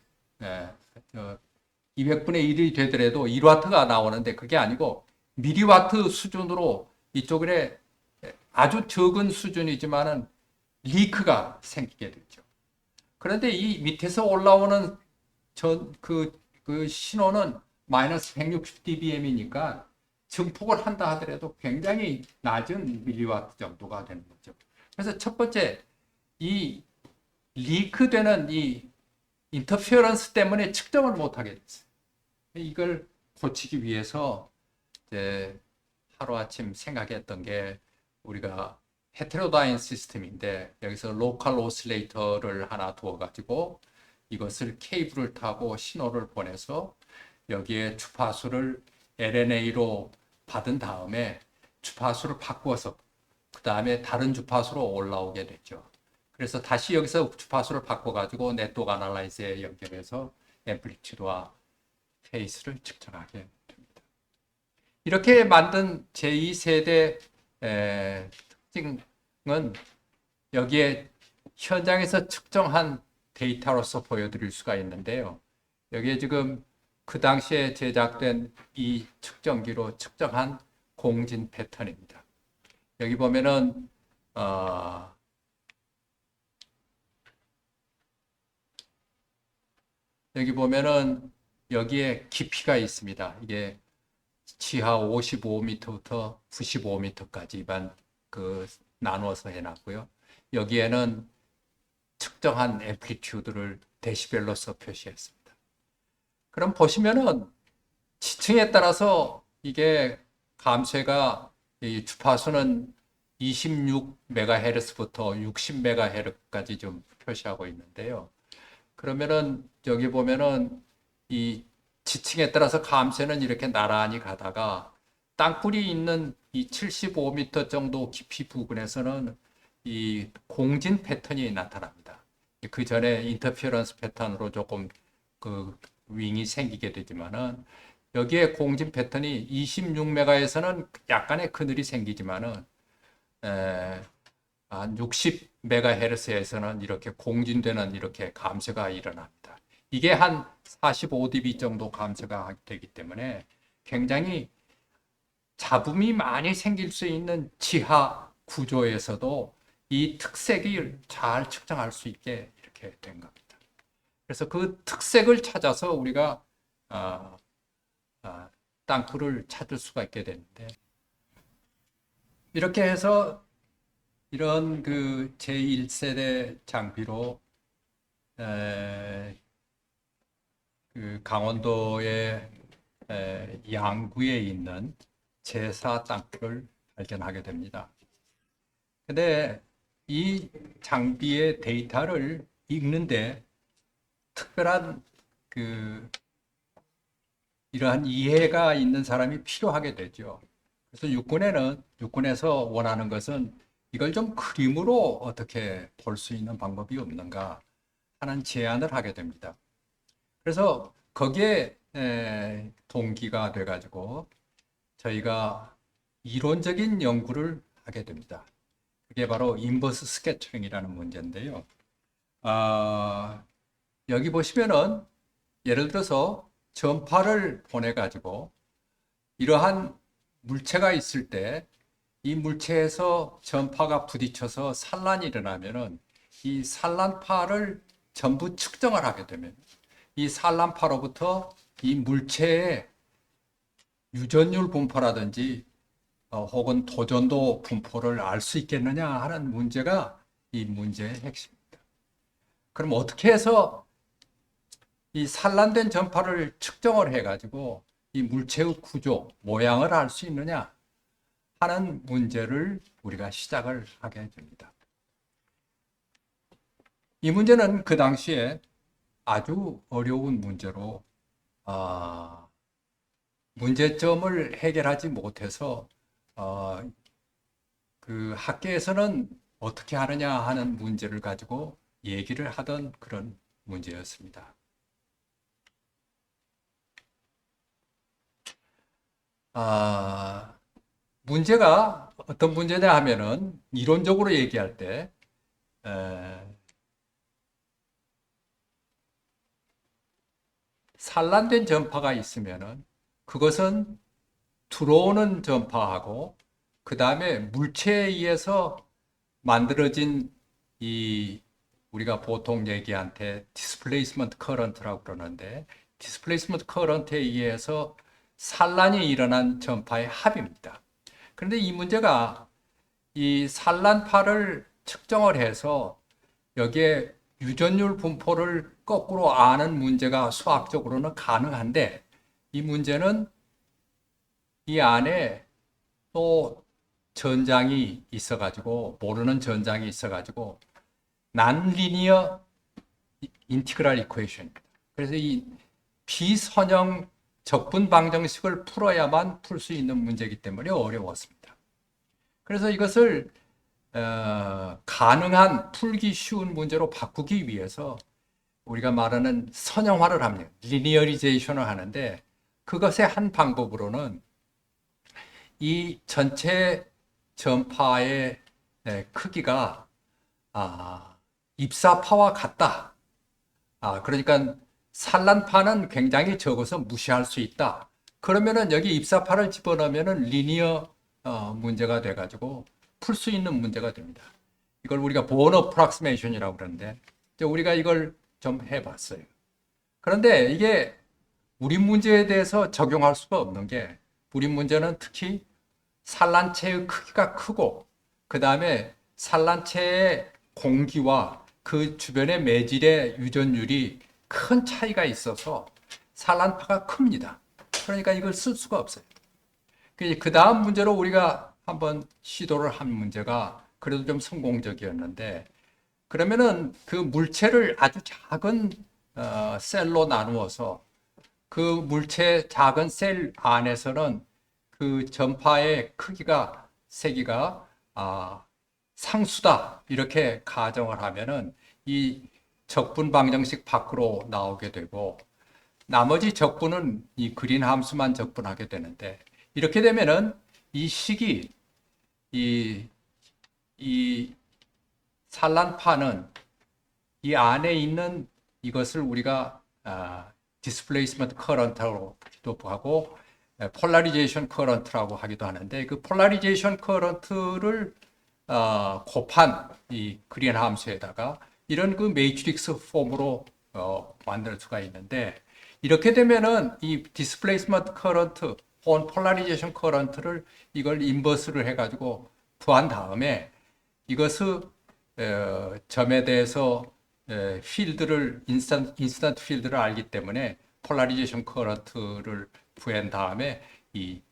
B: 200분의 1이 되더라도 1와트가 나오는데 그게 아니고 미리와트 수준으로 이쪽에 아주 적은 수준이지만은 리크가 생기게 되죠. 그런데 이 밑에서 올라오는 그 신호는 마이너스 160dBm이니까 증폭을 한다 하더라도 굉장히 낮은 밀리와트 정도가 되는 거죠. 그래서 첫 번째, 이 리크되는 이 인터피어런스 때문에 측정을 못하게 됐어요. 이걸 고치기 위해서 이제 하루아침 생각했던 게 우리가 헤테로다인 시스템인데 여기서 로컬 오실레이터를 하나 두어가지고 이것을 케이블을 타고 신호를 보내서 여기에 주파수를 LNA로 받은 다음에 주파수를 바꾸어서 그 다음에 다른 주파수로 올라오게 됐죠. 그래서 다시 여기서 주파수를 바꿔가지고 네트워크 아날라이즈에 연결해서 앰플리튜드와 페이스를 측정하게 됩니다. 이렇게 만든 제2세대 특징은 여기에 현장에서 측정한 데이터로서 보여드릴 수가 있는데요. 여기에 지금 그 당시에 제작된 이 측정기로 측정한 공진 패턴입니다. 여기 보면은 여기에 깊이가 있습니다. 이게 지하 55m부터 95m까지만 나누어서 해놨고요. 여기에는 측정한 앰플리튜드를 데시벨로서 표시했습니다. 그럼 보시면은 지층에 따라서 이게 감쇄가 이 주파수는 26MHz부터 60MHz까지 좀 표시하고 있는데요. 그러면은 여기 보면은 이 지층에 따라서 감쇄는 이렇게 나란히 가다가 땅굴이 있는 이 75m 정도 깊이 부근에서는 이 공진 패턴이 나타납니다. 그 전에 인터피어런스 패턴으로 조금 그 윙이 생기게 되지만은 여기에 공진 패턴이 26메가에서는 약간의 그늘이 생기지만은 한 60메가헤르츠에서는 이렇게 공진되는 이렇게 감쇄가 일어납니다. 이게 한 45dB 정도 감쇄가 되기 때문에 굉장히 잡음이 많이 생길 수 있는 지하 구조에서도 이 특색을 잘 측정할 수 있게 이렇게 된 겁니다. 그래서 그 특색을 찾아서 우리가 땅굴을 찾을 수가 있게 되는데 이렇게 해서 이런 그 제1세대 장비로 그 강원도의 양구에 있는 제4 땅굴을 발견하게 됩니다. 근데 이 장비의 데이터를 읽는데 특별한 이러한 이해가 있는 사람이 필요하게 되죠. 그래서 육군에서 원하는 것은 이걸 좀 그림으로 어떻게 볼 수 있는 방법이 없는가 하는 제안을 하게 됩니다. 그래서 거기에 동기가 돼가지고 저희가 이론적인 연구를 하게 됩니다. 그게 바로 인버스 스캐터링이라는 문제인데요. 여기 보시면은 예를 들어서 전파를 보내가지고 이러한 물체가 있을 때 이 물체에서 전파가 부딪혀서 산란이 일어나면은 이 산란파를 전부 측정을 하게 되면 이 산란파로부터 이 물체의 유전율 분포라든지 혹은 도전도 분포를 알 수 있겠느냐 하는 문제가 이 문제의 핵심입니다. 그럼 어떻게 해서 이 산란된 전파를 측정을 해가지고 이 물체의 구조, 모양을 알 수 있느냐 하는 문제를 우리가 시작을 하게 됩니다. 이 문제는 그 당시에 아주 어려운 문제로 문제점을 해결하지 못해서 그 학계에서는 어떻게 하느냐 하는 문제를 가지고 얘기를 하던 그런 문제였습니다. 문제가 어떤 문제냐 하면은 이론적으로 얘기할 때 산란된 전파가 있으면은 그것은 들어오는 전파하고 그 다음에 물체에 의해서 만들어진 이 우리가 보통 얘기한테 디스플레이스먼트 커런트라고 그러는데 디스플레이스먼트 커런트에 의해서 산란이 일어난 전파의 합입니다. 그런데 이 문제가 이 산란파를 측정을 해서 여기에 유전율 분포를 거꾸로 아는 문제가 수학적으로는 가능한데 이 문제는 이 안에 또 전장이 있어가지고 모르는 전장이 있어가지고 난리니어 인티그랄 이퀘이션입니다. 그래서 이 비선형 적분 방정식을 풀어야만 풀 수 있는 문제이기 때문에 어려웠습니다. 그래서 이것을 가능한 풀기 쉬운 문제로 바꾸기 위해서 우리가 말하는 선형화를 합니다. 리니어리제이션을 하는데 그것의 한 방법으로는 이 전체 전파의 크기가 입사파와 같다. 그러니까 산란파는 굉장히 적어서 무시할 수 있다. 그러면은 여기 입사파를 집어넣으면은 리니어 문제가 돼가지고 풀 수 있는 문제가 됩니다. 이걸 우리가 본 어프락시메이션이라고 그러는데 우리가 이걸 좀 해봤어요. 그런데 이게 우리 문제에 대해서 적용할 수가 없는 게 우리 문제는 특히 산란체의 크기가 크고 그 다음에 산란체의 공기와 그 주변의 매질의 유전율이 큰 차이가 있어서 산란파가 큽니다. 그러니까 이걸 쓸 수가 없어요. 그 다음 문제로 우리가 한번 시도를 한 문제가 그래도 좀 성공적이었는데 그러면은 그 물체를 아주 작은 셀로 나누어서 그 물체 작은 셀 안에서는 그 전파의 크기가 세기가 상수다 이렇게 가정을 하면은 이 적분 방정식 밖으로 나오게 되고 나머지 적분은 이 그린 함수만 적분하게 되는데 이렇게 되면은 이 식이 이 산란파는 이 안에 있는 이것을 우리가 디스플레이스먼트 커런트라고도 하고 폴라리제이션 커런트라고 하기도 하는데 그 폴라리제이션 커런트를 곱한 이 그린 함수에다가 이런 그 매트릭스 폼으로 만들 수가 있는데 이렇게 되면은 이 디스플레이스먼트 커런트 혹은 폴라리제이션 커런트를 이걸 인버스를 해가지고 구한 다음에 이것을 점에 대해서 필드를 인스턴트 필드를 알기 때문에 폴라리제이션 커런트를 구한 다음에 이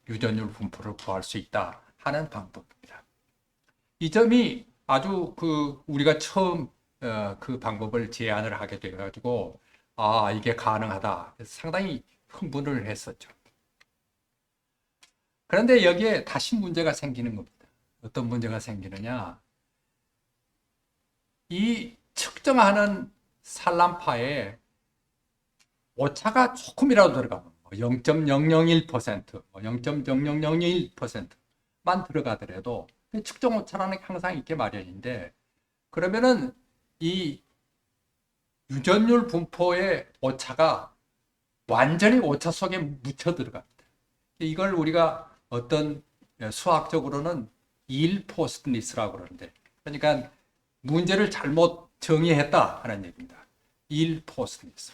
B: 유전율 분포를 구할 수 있다 하는 방법입니다. 이 점이 아주 우리가 처음 그 방법을 제안을 하게 돼가지고 이게 가능하다. 상당히 흥분을 했었죠. 그런데 여기에 다시 문제가 생기는 겁니다. 어떤 문제가 생기느냐? 이 측정하는 산란파에 오차가 조금이라도 들어가면 0.001%, 0.0001%만 들어가더라도 측정 오차라는 게 항상 있게 마련인데 그러면은 이 유전율 분포의 오차가 완전히 오차 속에 묻혀 들어갑니다. 이걸 우리가 어떤 수학적으로는 일포스트니스라고 그러는데 그러니까 문제를 잘못 정의했다 하는 얘기입니다. 일포스트니스.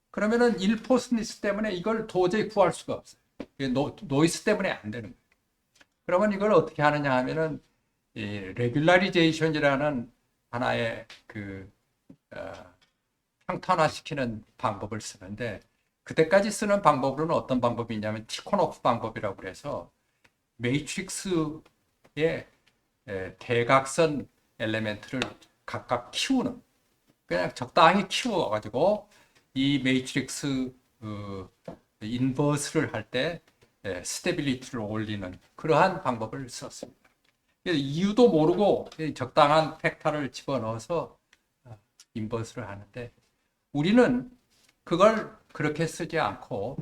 B: 그러면은 일포스트니스 때문에 이걸 도저히 구할 수가 없어요. 노이즈 때문에 안 되는 거예요. 그러면 이걸 어떻게 하느냐 하면은 레귤라리제이션이라는 하나의 평탄화시키는 방법을 쓰는데 그때까지 쓰는 방법으로는 어떤 방법이냐면 티코노프 방법이라고 그래서 매트릭스의 대각선 엘리멘트를 각각 키우는 그냥 적당히 키워가지고 이 매트릭스 인버스를 할 때 스테빌리티를 올리는 그러한 방법을 썼습니다. 이유도 모르고 적당한 팩터를 집어넣어서 인버스를 하는데 우리는 그걸 그렇게 쓰지 않고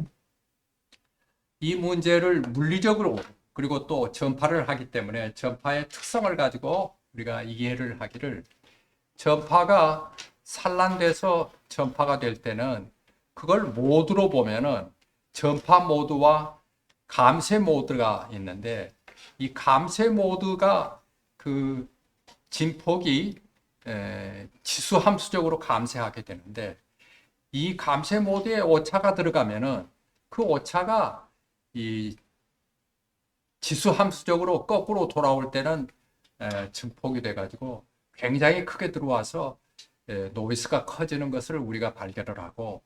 B: 이 문제를 물리적으로 그리고 또 전파를 하기 때문에 전파의 특성을 가지고 우리가 이해를 하기를 전파가 산란돼서 전파가 될 때는 그걸 모드로 보면은 전파 모드와 감쇄 모드가 있는데, 이 감쇄 모드가 그 진폭이 지수 함수적으로 감쇄하게 되는데, 이 감쇄 모드에 오차가 들어가면은 그 오차가 이 지수 함수적으로 거꾸로 돌아올 때는 증폭이 돼가지고 굉장히 크게 들어와서 노이즈가 커지는 것을 우리가 발견을 하고,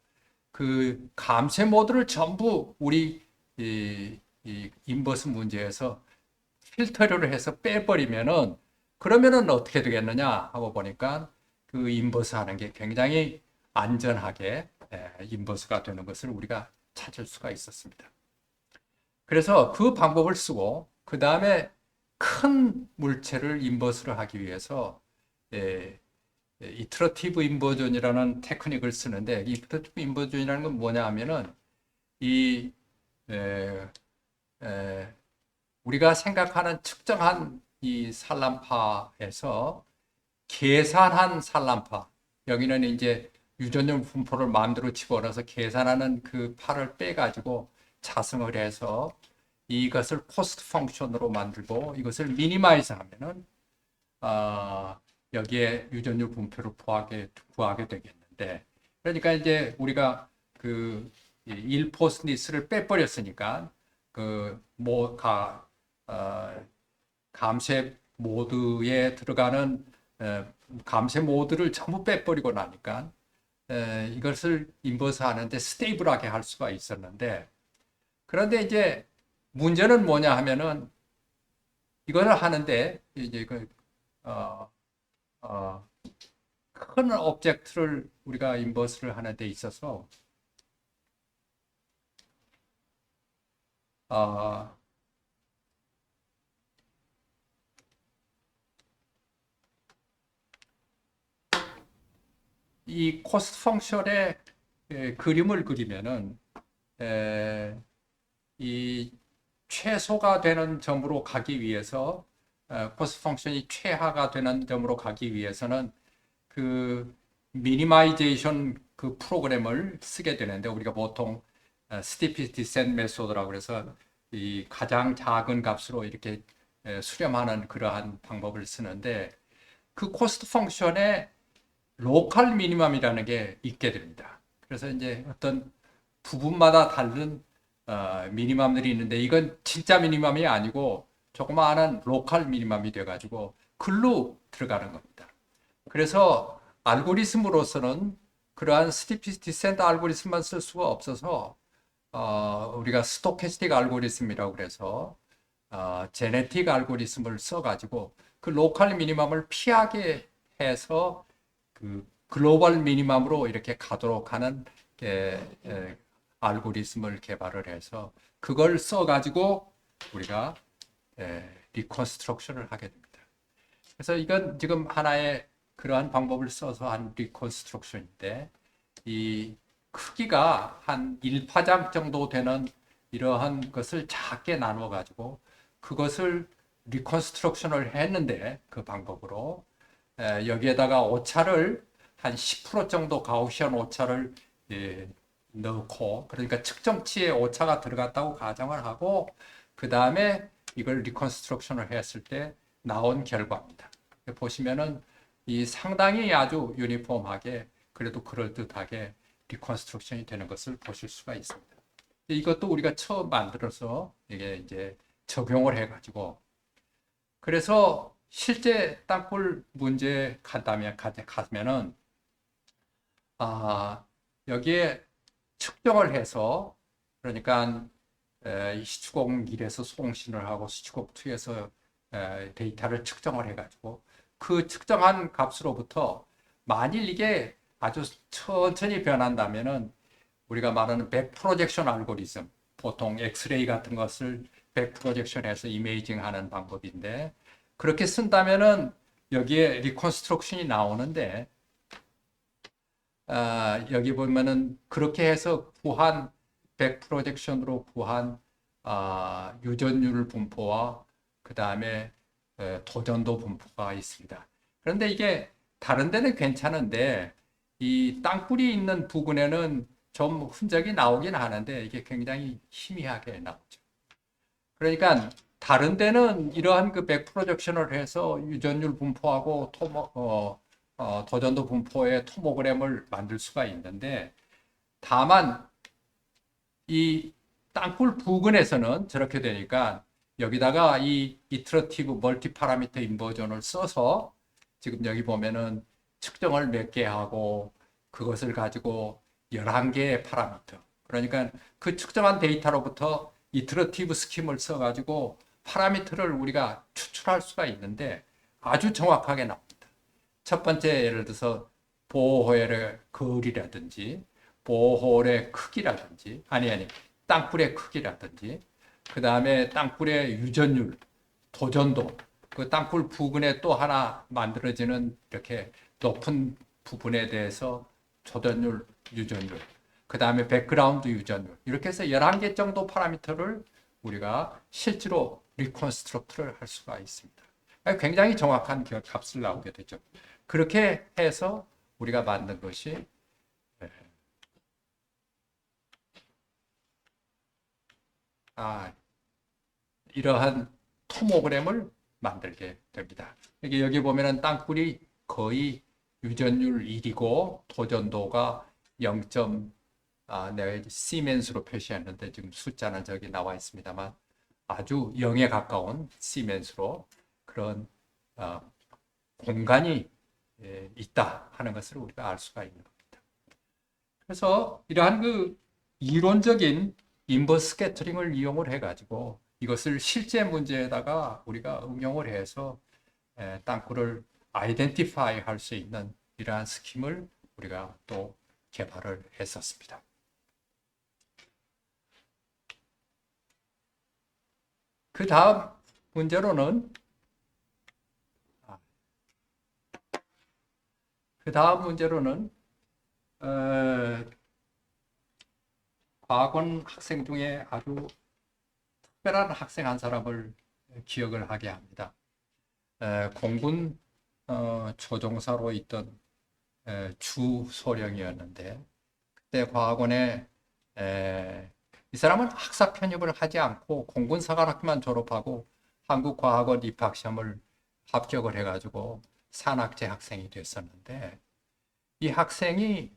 B: 그 감쇄 모드를 전부 우리 이 인버스 문제에서 필터를 해서 빼버리면은, 그러면은 어떻게 되겠느냐 하고 보니까 그 인버스 하는 게 굉장히 안전하게 인버스가 되는 것을 우리가 찾을 수가 있었습니다. 그래서 그 방법을 쓰고, 그 다음에 큰 물체를 인버스를 하기 위해서 이터러티브 인버전이라는 테크닉을 쓰는데, 이터러티브 인버전이라는 건 뭐냐 하면은 이 에, 에, 우리가 생각하는 측정한 이 산란파에서 계산한 산란파, 여기는 이제 유전율 분포를 마음대로 집어넣어서 계산하는 그 파를 빼가지고 자승을 해서 이것을 코스트 펑션으로 만들고 이것을 미니마이즈 하면은 여기에 유전율 분포를 구하게 되겠는데, 그러니까 이제 우리가 그 1포스니스를 빼버렸으니까 감쇄 모드에 들어가는 감쇄 모드를 전부 빼버리고 나니까 이것을 인버스 하는데 스테이블하게 할 수가 있었는데, 그런데 이제 문제는 뭐냐 하면은 이거를 하는데 이제 큰 오브젝트를 우리가 인버스를 하는 데 있어서 이 코스트 펑션의 그림을 그리면은 이 최소가 되는 점으로 가기 위해서, 코스트 펑션이 최하가 되는 점으로 가기 위해서는 그 미니마이제이션 그 프로그램을 쓰게 되는데, 우리가 보통 스티피 디센트 메소드라고 해서 이 가장 작은 값으로 이렇게 수렴하는 그러한 방법을 쓰는데, 그 코스트 펑션에 로컬 미니멈이라는 게 있게 됩니다. 그래서 이제 어떤 부분마다 다른 미니멈들이 있는데, 이건 진짜 미니멈이 아니고 조그마한 로컬 미니멈이 돼가지고 글로 들어가는 겁니다. 그래서 알고리즘으로서는 그러한 스티피 디센트 알고리즘만 쓸 수가 없어서 우리가 스토캐스틱 알고리즘이라고 그래서 제네틱 알고리즘을 써가지고 그 로컬 미니멈을 피하게 해서 그 글로벌 미니멈으로 이렇게 가도록 하는 알고리즘을 개발을 해서 그걸 써가지고 우리가 리컨스트럭션을 하게 됩니다. 그래서 이건 지금 하나의 그러한 방법을 써서 한 리컨스트럭션인데, 이 크기가 한 1파장 정도 되는 이러한 것을 작게 나눠 가지고 그것을 리컨스트럭션을 했는데, 그 방법으로 여기에다가 오차를 한 10% 정도 가우시안 오차를 넣고, 그러니까 측정치에 오차가 들어갔다고 가정을 하고 그 다음에 이걸 리컨스트럭션을 했을 때 나온 결과입니다. 보시면은 이 상당히 아주 유니폼하게, 그래도 그럴듯하게 리컨스트럭션이 되는 것을 보실 수가 있습니다. 이것도 우리가 처음 만들어서 이게 이제 적용을 해가지고, 그래서 실제 땅굴 문제 가면은 여기에 측정을 해서, 그러니까 시추곡 1에서 송신을 하고 시추곡 2에서 데이터를 측정을 해가지고 그 측정한 값으로부터 만일 이게 아주 천천히 변한다면은 우리가 말하는 백 프로젝션 알고리즘, 보통 엑스레이 같은 것을 백 프로젝션해서 이메이징 하는 방법인데, 그렇게 쓴다면은 여기에 리컨스트럭션이 나오는데, 여기 보면은 그렇게 해서 구한 백 프로젝션으로 구한 유전율 분포와 그 다음에 도전도 분포가 있습니다. 그런데 이게 다른 데는 괜찮은데 이 땅굴이 있는 부근에는 좀 흔적이 나오긴 하는데 이게 굉장히 희미하게 나오죠. 그러니까 다른 데는 이러한 그 백 프로젝션을 해서 유전율 분포하고 도전도 분포의 토모그램을 만들 수가 있는데 다만 이 땅굴 부근에서는 저렇게 되니까 여기다가 이 이터러티브 멀티 파라미터 인버전을 써서 지금 여기 보면은 측정을 몇 개 하고 그것을 가지고 11개의 파라미터. 그러니까 그 측정한 데이터로부터 이터러티브 스킴을 써가지고 파라미터를 우리가 추출할 수가 있는데 아주 정확하게 나옵니다. 첫 번째 예를 들어서 보호홀의 거리라든지 보호홀의 크기라든지 아니 땅굴의 크기라든지 그 다음에 땅굴의 유전율, 도전도 그 땅굴 부근에 또 하나 만들어지는 이렇게 높은 부분에 대해서 도전율, 유전율 그 다음에 백그라운드 유전율 이렇게 해서 11개 정도 파라미터를 우리가 실제로 리컨스트럭트를 할 수가 있습니다. 굉장히 정확한 값을 나오게 되죠. 그렇게 해서 우리가 만든 것이 이러한 토모그램을 만들게 됩니다. 여기 보면은 땅굴이 거의 유전율 1이고 도전도가 0. 내가 시멘스로 표시했는데 지금 숫자는 저기 나와 있습니다만 아주 0에 가까운 시멘스로 그런 공간이 있다 하는 것을 우리가 알 수가 있는 겁니다. 그래서 이러한 그 이론적인 인버스 스캐터링을 이용을 해가지고 이것을 실제 문제에다가 우리가 응용을 해서 땅굴을 아이덴티파이 할 수 있는 이러한 스킴을 우리가 또 개발을 했었습니다. 그 다음 문제로는 과학원 학생 중에 아주 특별한 학생 한 사람을 기억을 하게 합니다. 공군 조종사로 있던 주소령이었는데 그때 과학원에 이 사람은 학사 편입을 하지 않고 공군사관학교만 졸업하고 한국과학원 입학시험을 합격을 해가지고 산학제 학생이 됐었는데 이 학생이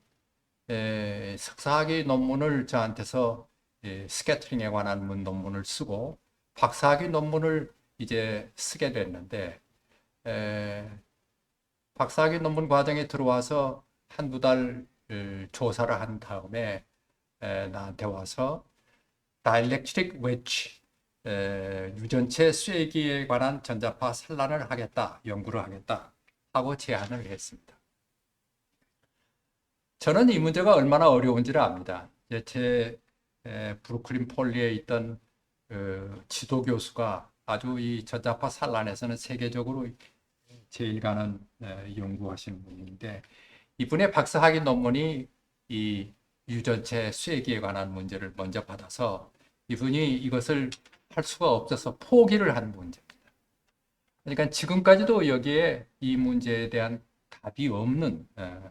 B: 석사학위 논문을 저한테서 스캐터링에 관한 논문을 쓰고 박사학위 논문을 이제 쓰게 됐는데 박사학위 논문 과정에 들어와서 한두 달 조사를 한 다음에 나한테 와서 다이렉트릭 웨지 유전체 쐐기에 관한 전자파 산란을 하겠다, 연구를 하겠다 하고 제안을 했습니다. 저는 이 문제가 얼마나 어려운지를 압니다. 제 브루클린 폴리에 있던 지도 교수가 아주 이 전자파 산란에서는 세계적으로 제일 가는 연구하시는 분인데 이분의 박사학위 논문이 이 유전체 쐐기에 관한 문제를 먼저 받아서 이분이 이것을 할 수가 없어서 포기를 한 문제입니다. 그러니까 지금까지도 여기에 이 문제에 대한 답이 없는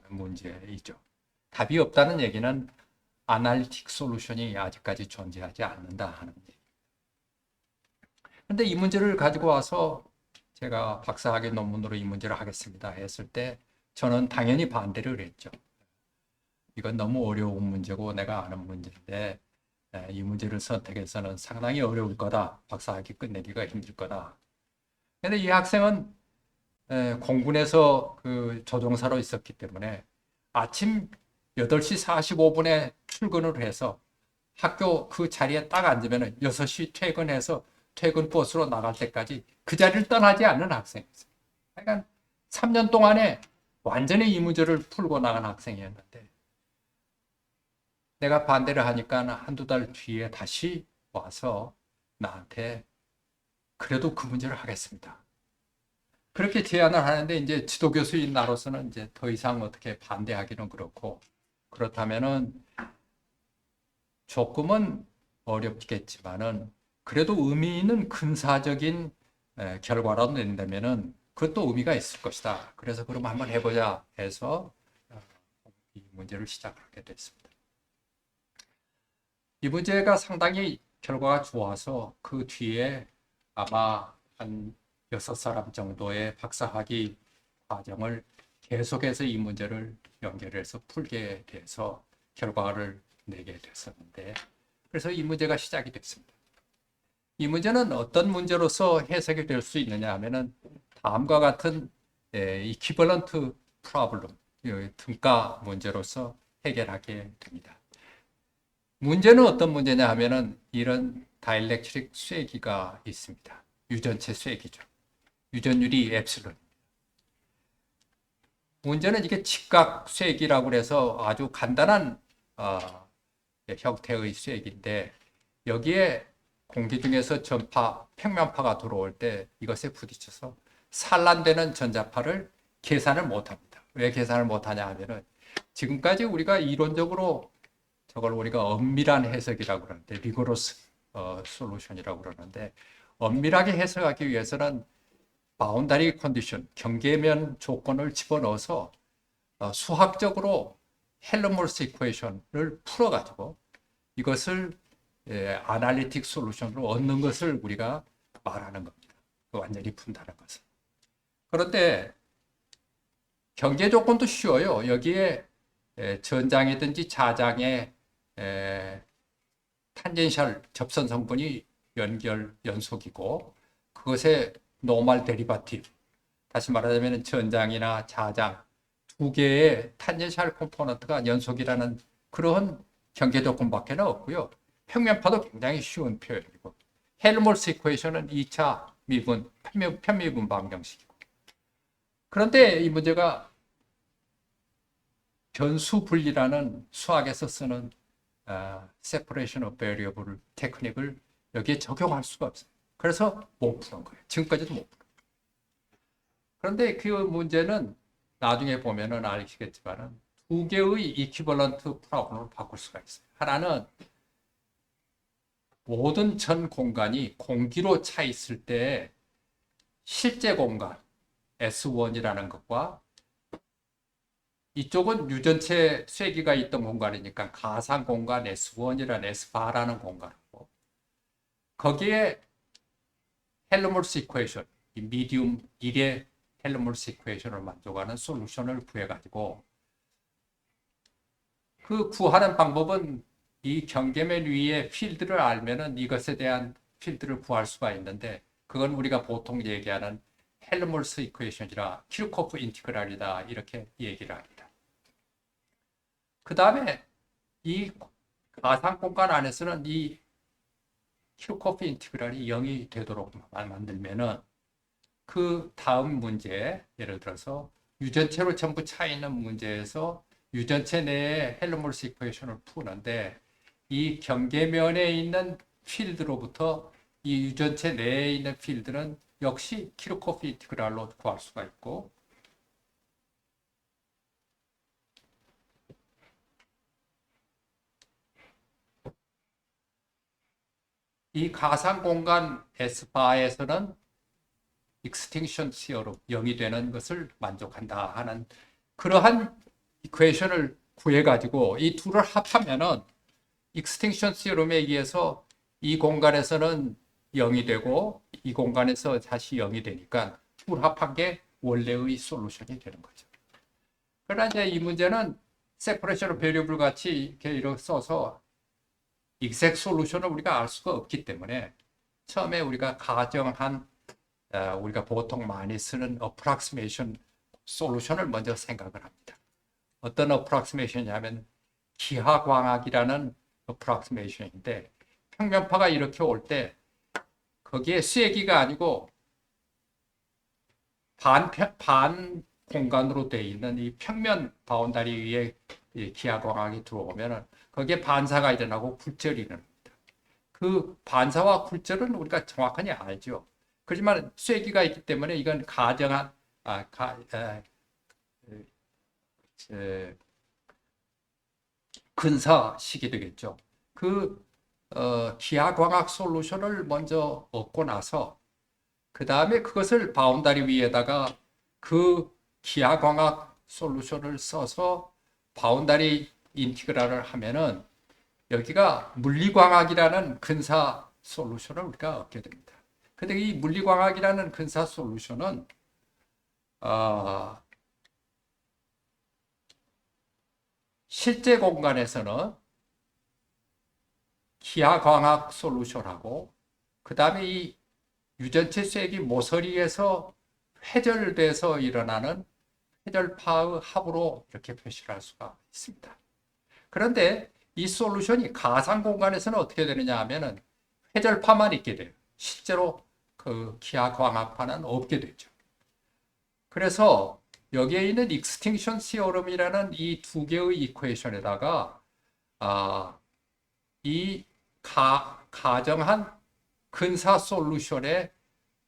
B: 문제이죠. 답이 없다는 얘기는 아날리틱 솔루션이 아직까지 존재하지 않는다 하는 얘기입니다. 그런데 이 문제를 가지고 와서 제가 박사학위 논문으로 이 문제를 하겠습니다 했을 때 저는 당연히 반대를 했죠. 이건 너무 어려운 문제고 내가 아는 문제인데 이 문제를 선택해서는 상당히 어려울 거다. 박사학위 끝내기가 힘들 거다. 그런데 이 학생은 공군에서 그 조종사로 있었기 때문에 아침 8시 45분에 출근을 해서 학교 그 자리에 딱 앉으면 6시 퇴근해서 퇴근 버스로 나갈 때까지 그 자리를 떠나지 않는 학생이었어요. 그러니까 3년 동안에 완전히 이 문제를 풀고 나간 학생이었는데 내가 반대를 하니까 한두 달 뒤에 다시 와서 나한테 그래도 그 문제를 하겠습니다. 그렇게 제안을 하는데 이제 지도교수인 나로서는 이제 더 이상 어떻게 반대하기는 그렇고 그렇다면은 조금은 어렵겠지만은 그래도 의미 있는 근사적인 결과라도 낸다면은 그것도 의미가 있을 것이다. 그래서 그럼 한번 해보자 해서 이 문제를 시작하게 됐습니다. 이 문제가 상당히 결과가 좋아서 그 뒤에 아마 한 6사람 정도의 박사학위 과정을 계속해서 이 문제를 연결해서 풀게 돼서 결과를 내게 됐었는데, 그래서 이 문제가 시작이 됐습니다. 이 문제는 어떤 문제로서 해석이 될 수 있느냐 하면은 다음과 같은 이퀴벌런트 프로블럼, 등가 문제로서 해결하게 됩니다. 문제는 어떤 문제냐 하면은 이런 다일렉트릭 쇠기가 있습니다. 유전체 쇠기죠. 유전율이 엡실론. 문제는 이게 직각 쇠기라고 해서 아주 간단한 형태의 쇠기인데, 여기에 공기 중에서 전파, 평면파가 들어올 때 이것에 부딪혀서 산란되는 전자파를 계산을 못합니다. 왜 계산을 못하냐 하면은 지금까지 우리가 이론적으로 저걸 우리가 엄밀한 해석이라고 그러는데, 리고러스 솔루션이라고 그러는데, 엄밀하게 해석하기 위해서는 바운다리 컨디션, 경계면 조건을 집어넣어서 수학적으로 헬름홀츠 이퀘이션을 풀어가지고 이것을 아날리틱 솔루션으로 얻는 것을 우리가 말하는 겁니다. 완전히 푼다는 것은. 그런데 경계 조건도 쉬워요. 여기에 전장이든지 자장의 탄젠셜 접선 성분이 연속이고, 그것의 노멀 데리바티브, 다시 말하자면 전장이나 자장 두 개의 탄젠셜 컴포넌트가 연속이라는 그런 경계 조건밖에 없고요. 평면파도 굉장히 쉬운 표현이고, 헬름홀츠 이퀘이션은 2차 미분, 편미분 방정식이고. 그런데 이 문제가 변수 분리라는 수학에서 쓰는 separation of variable 테크닉을 여기에 적용할 수가 없어요. 그래서 못 푸는 거예요. 지금까지도 못 푸는 거예요. 그런데 그 문제는 나중에 보면은 아시겠지만은 두 개의 이퀴벌런트 프로블럼을 바꿀 수가 있어요. 하나는 모든 전 공간이 공기로 차 있을 때 실제 공간 S1이라는 것과, 이쪽은 유전체 쇠기가 있던 공간이니까 가상 공간 S1이라는 S바라는 공간이고, 거기에 헬름홀츠 이퀘이션, 이 미디움 1의 헬름홀츠 이퀘이션을 만족하는 솔루션을 구해가지고, 그 구하는 방법은 이 경계면 위에 필드를 알면은 이것에 대한 필드를 구할 수가 있는데, 그건 우리가 보통 얘기하는 헬름홀츠 이퀘이션이라 키르코프 인티그랄이다 이렇게 얘기를 합니다. 그 다음에 이 가상 공간 안에서는 이 키르코프 인티그랄이 0이 되도록 만들면은 그 다음 문제, 예를 들어서 유전체로 전부 차 있는 문제에서 유전체 내에 헬름홀츠 이퀘이션을 푸는데, 이 경계면에 있는 필드로부터 이 유전체 내에 있는 필드는 역시 키르코프 인티그랄로 구할 수가 있고, 이 가상 공간 S바에서는 익스팅션 시어로 0이 되는 것을 만족한다 하는 그러한 이퀘이션을 구해가지고 이 둘을 합하면은 익스팅션 시어럼에 의해서 이 공간에서는 0이 되고 이 공간에서 다시 0이 되니까 둘 합한 게 원래의 솔루션이 되는 거죠. 그러나 이제 이 문제는 세퍼레이션 베리어블 같이 이렇게 써서 익색 솔루션을 우리가 알 수가 없기 때문에 처음에 우리가 가정한 우리가 보통 많이 쓰는 approximation 솔루션을 먼저 생각을 합니다. 어떤 approximation이냐면 기하광학이라는 approximation인데, 평면파가 이렇게 올 때 거기에 쇠기가 아니고 반 공간으로 되어 있는 이 평면 바운다리 위에 기하광학이 들어오면 거기에 반사가 일어나고 굴절이 일어납니다. 그 반사와 굴절은 우리가 정확하게 알죠. 그렇지만 쇠기가 있기 때문에 이건 가정한 근사식이 되겠죠. 그 기하광학 솔루션을 먼저 얻고 나서 그 다음에 그것을 바운다리 위에다가 그 기하광학 솔루션을 써서 바운다리 인티그랄을 하면은 여기가 물리광학이라는 근사 솔루션을 우리가 얻게 됩니다. 근데 이 물리광학이라는 근사 솔루션은 실제 공간에서는 기하광학 솔루션하고 그 다음에 이 유전체 쐐기 모서리에서 회절돼서 일어나는 회절파의 합으로 이렇게 표시를 할 수가 있습니다. 그런데 이 솔루션이 가상 공간에서는 어떻게 되느냐 하면은 회절파만 있게 돼요. 실제로 그 기하광학파는 없게 되죠. 그래서 여기에 있는 익스팅션 시오럼이라는 이 두 개의 이퀘이션에다가 이 가정한 근사 솔루션에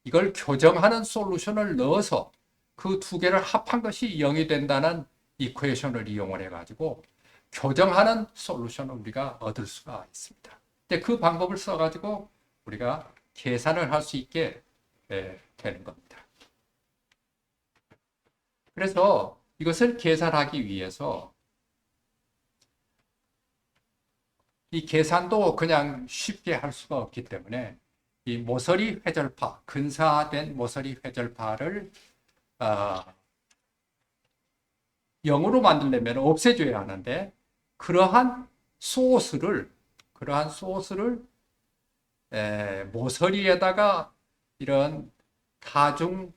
B: 이걸 교정하는 솔루션을 넣어서 그 두 개를 합한 것이 0이 된다는 이퀘이션을 이용을 해가지고 교정하는 솔루션을 우리가 얻을 수가 있습니다. 근데 그 방법을 써가지고 우리가 계산을 할 수 있게 되는 겁니다. 그래서 이것을 계산하기 위해서 이 계산도 그냥 쉽게 할 수가 없기 때문에 이 모서리 회절파, 근사된 모서리 회절파를 0으로 만들려면 없애줘야 하는데 그러한 소스를 모서리에다가 이런 다중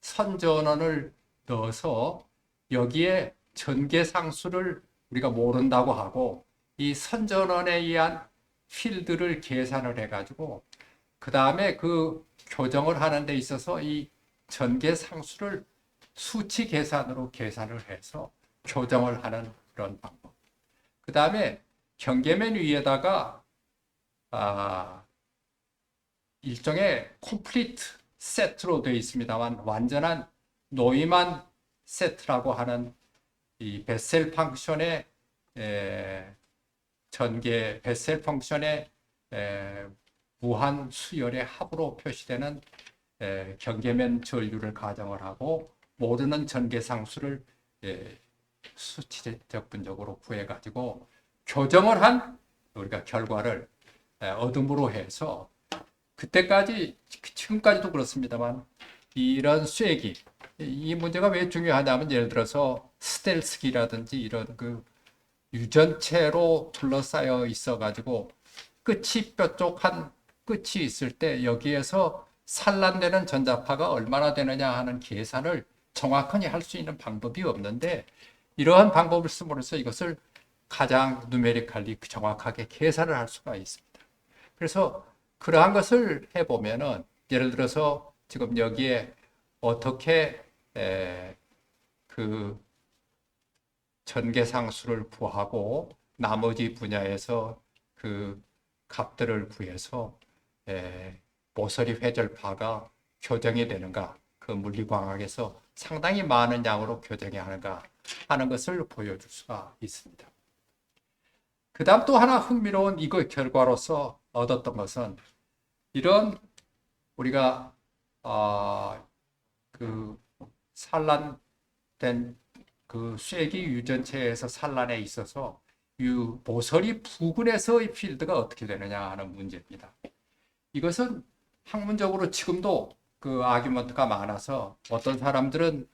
B: 선전원을 넣어서 여기에 전개상수를 우리가 모른다고 하고 이 선전원에 의한 필드를 계산을 해가지고 그 다음에 그 교정을 하는 데 있어서 이 전개상수를 수치 계산으로 계산을 해서 교정을 하는 그런 방법. 그 다음에 경계면 위에다가 일종의 컴플리트 세트로 되어 있습니다만 완전한 노이만 세트라고 하는 이 베셀 펑션의 베셀 펑션의 무한 수열의 합으로 표시되는 경계면 전류를 가정을 하고 모르는 전개상수를 수치적 분적으로 구해가지고 교정을 한 우리가 결과를 얻음으로 해서 그때까지 지금까지도 그렇습니다만 이런 쐐기 이 문제가 왜 중요하냐면 예를 들어서 스텔스기라든지 이런 그 유전체로 둘러싸여 있어가지고 끝이 뾰족한 끝이 있을 때 여기에서 산란되는 전자파가 얼마나 되느냐 하는 계산을 정확하게 할 수 있는 방법이 없는데 이러한 방법을 씀으로써 이것을 가장 누메리컬리 정확하게 계산을 할 수가 있습니다. 그래서 그러한 것을 해보면은 예를 들어서 지금 여기에 어떻게 그 전개상수를 구하고 나머지 분야에서 그 값들을 구해서 모서리 회절파가 교정이 되는가, 그 물리광학에서 상당히 많은 양으로 교정이 하는가 하는 것을 보여줄 수가 있습니다. 그 다음 또 하나 흥미로운 이거 결과로서 얻었던 것은 이런 우리가 그 산란된 그 쐐기 유전체에서 산란에 있어서 이 모서리 부근에서의 필드가 어떻게 되느냐 하는 문제입니다. 이것은 학문적으로 지금도 그 아규먼트가 많아서 어떤 사람들은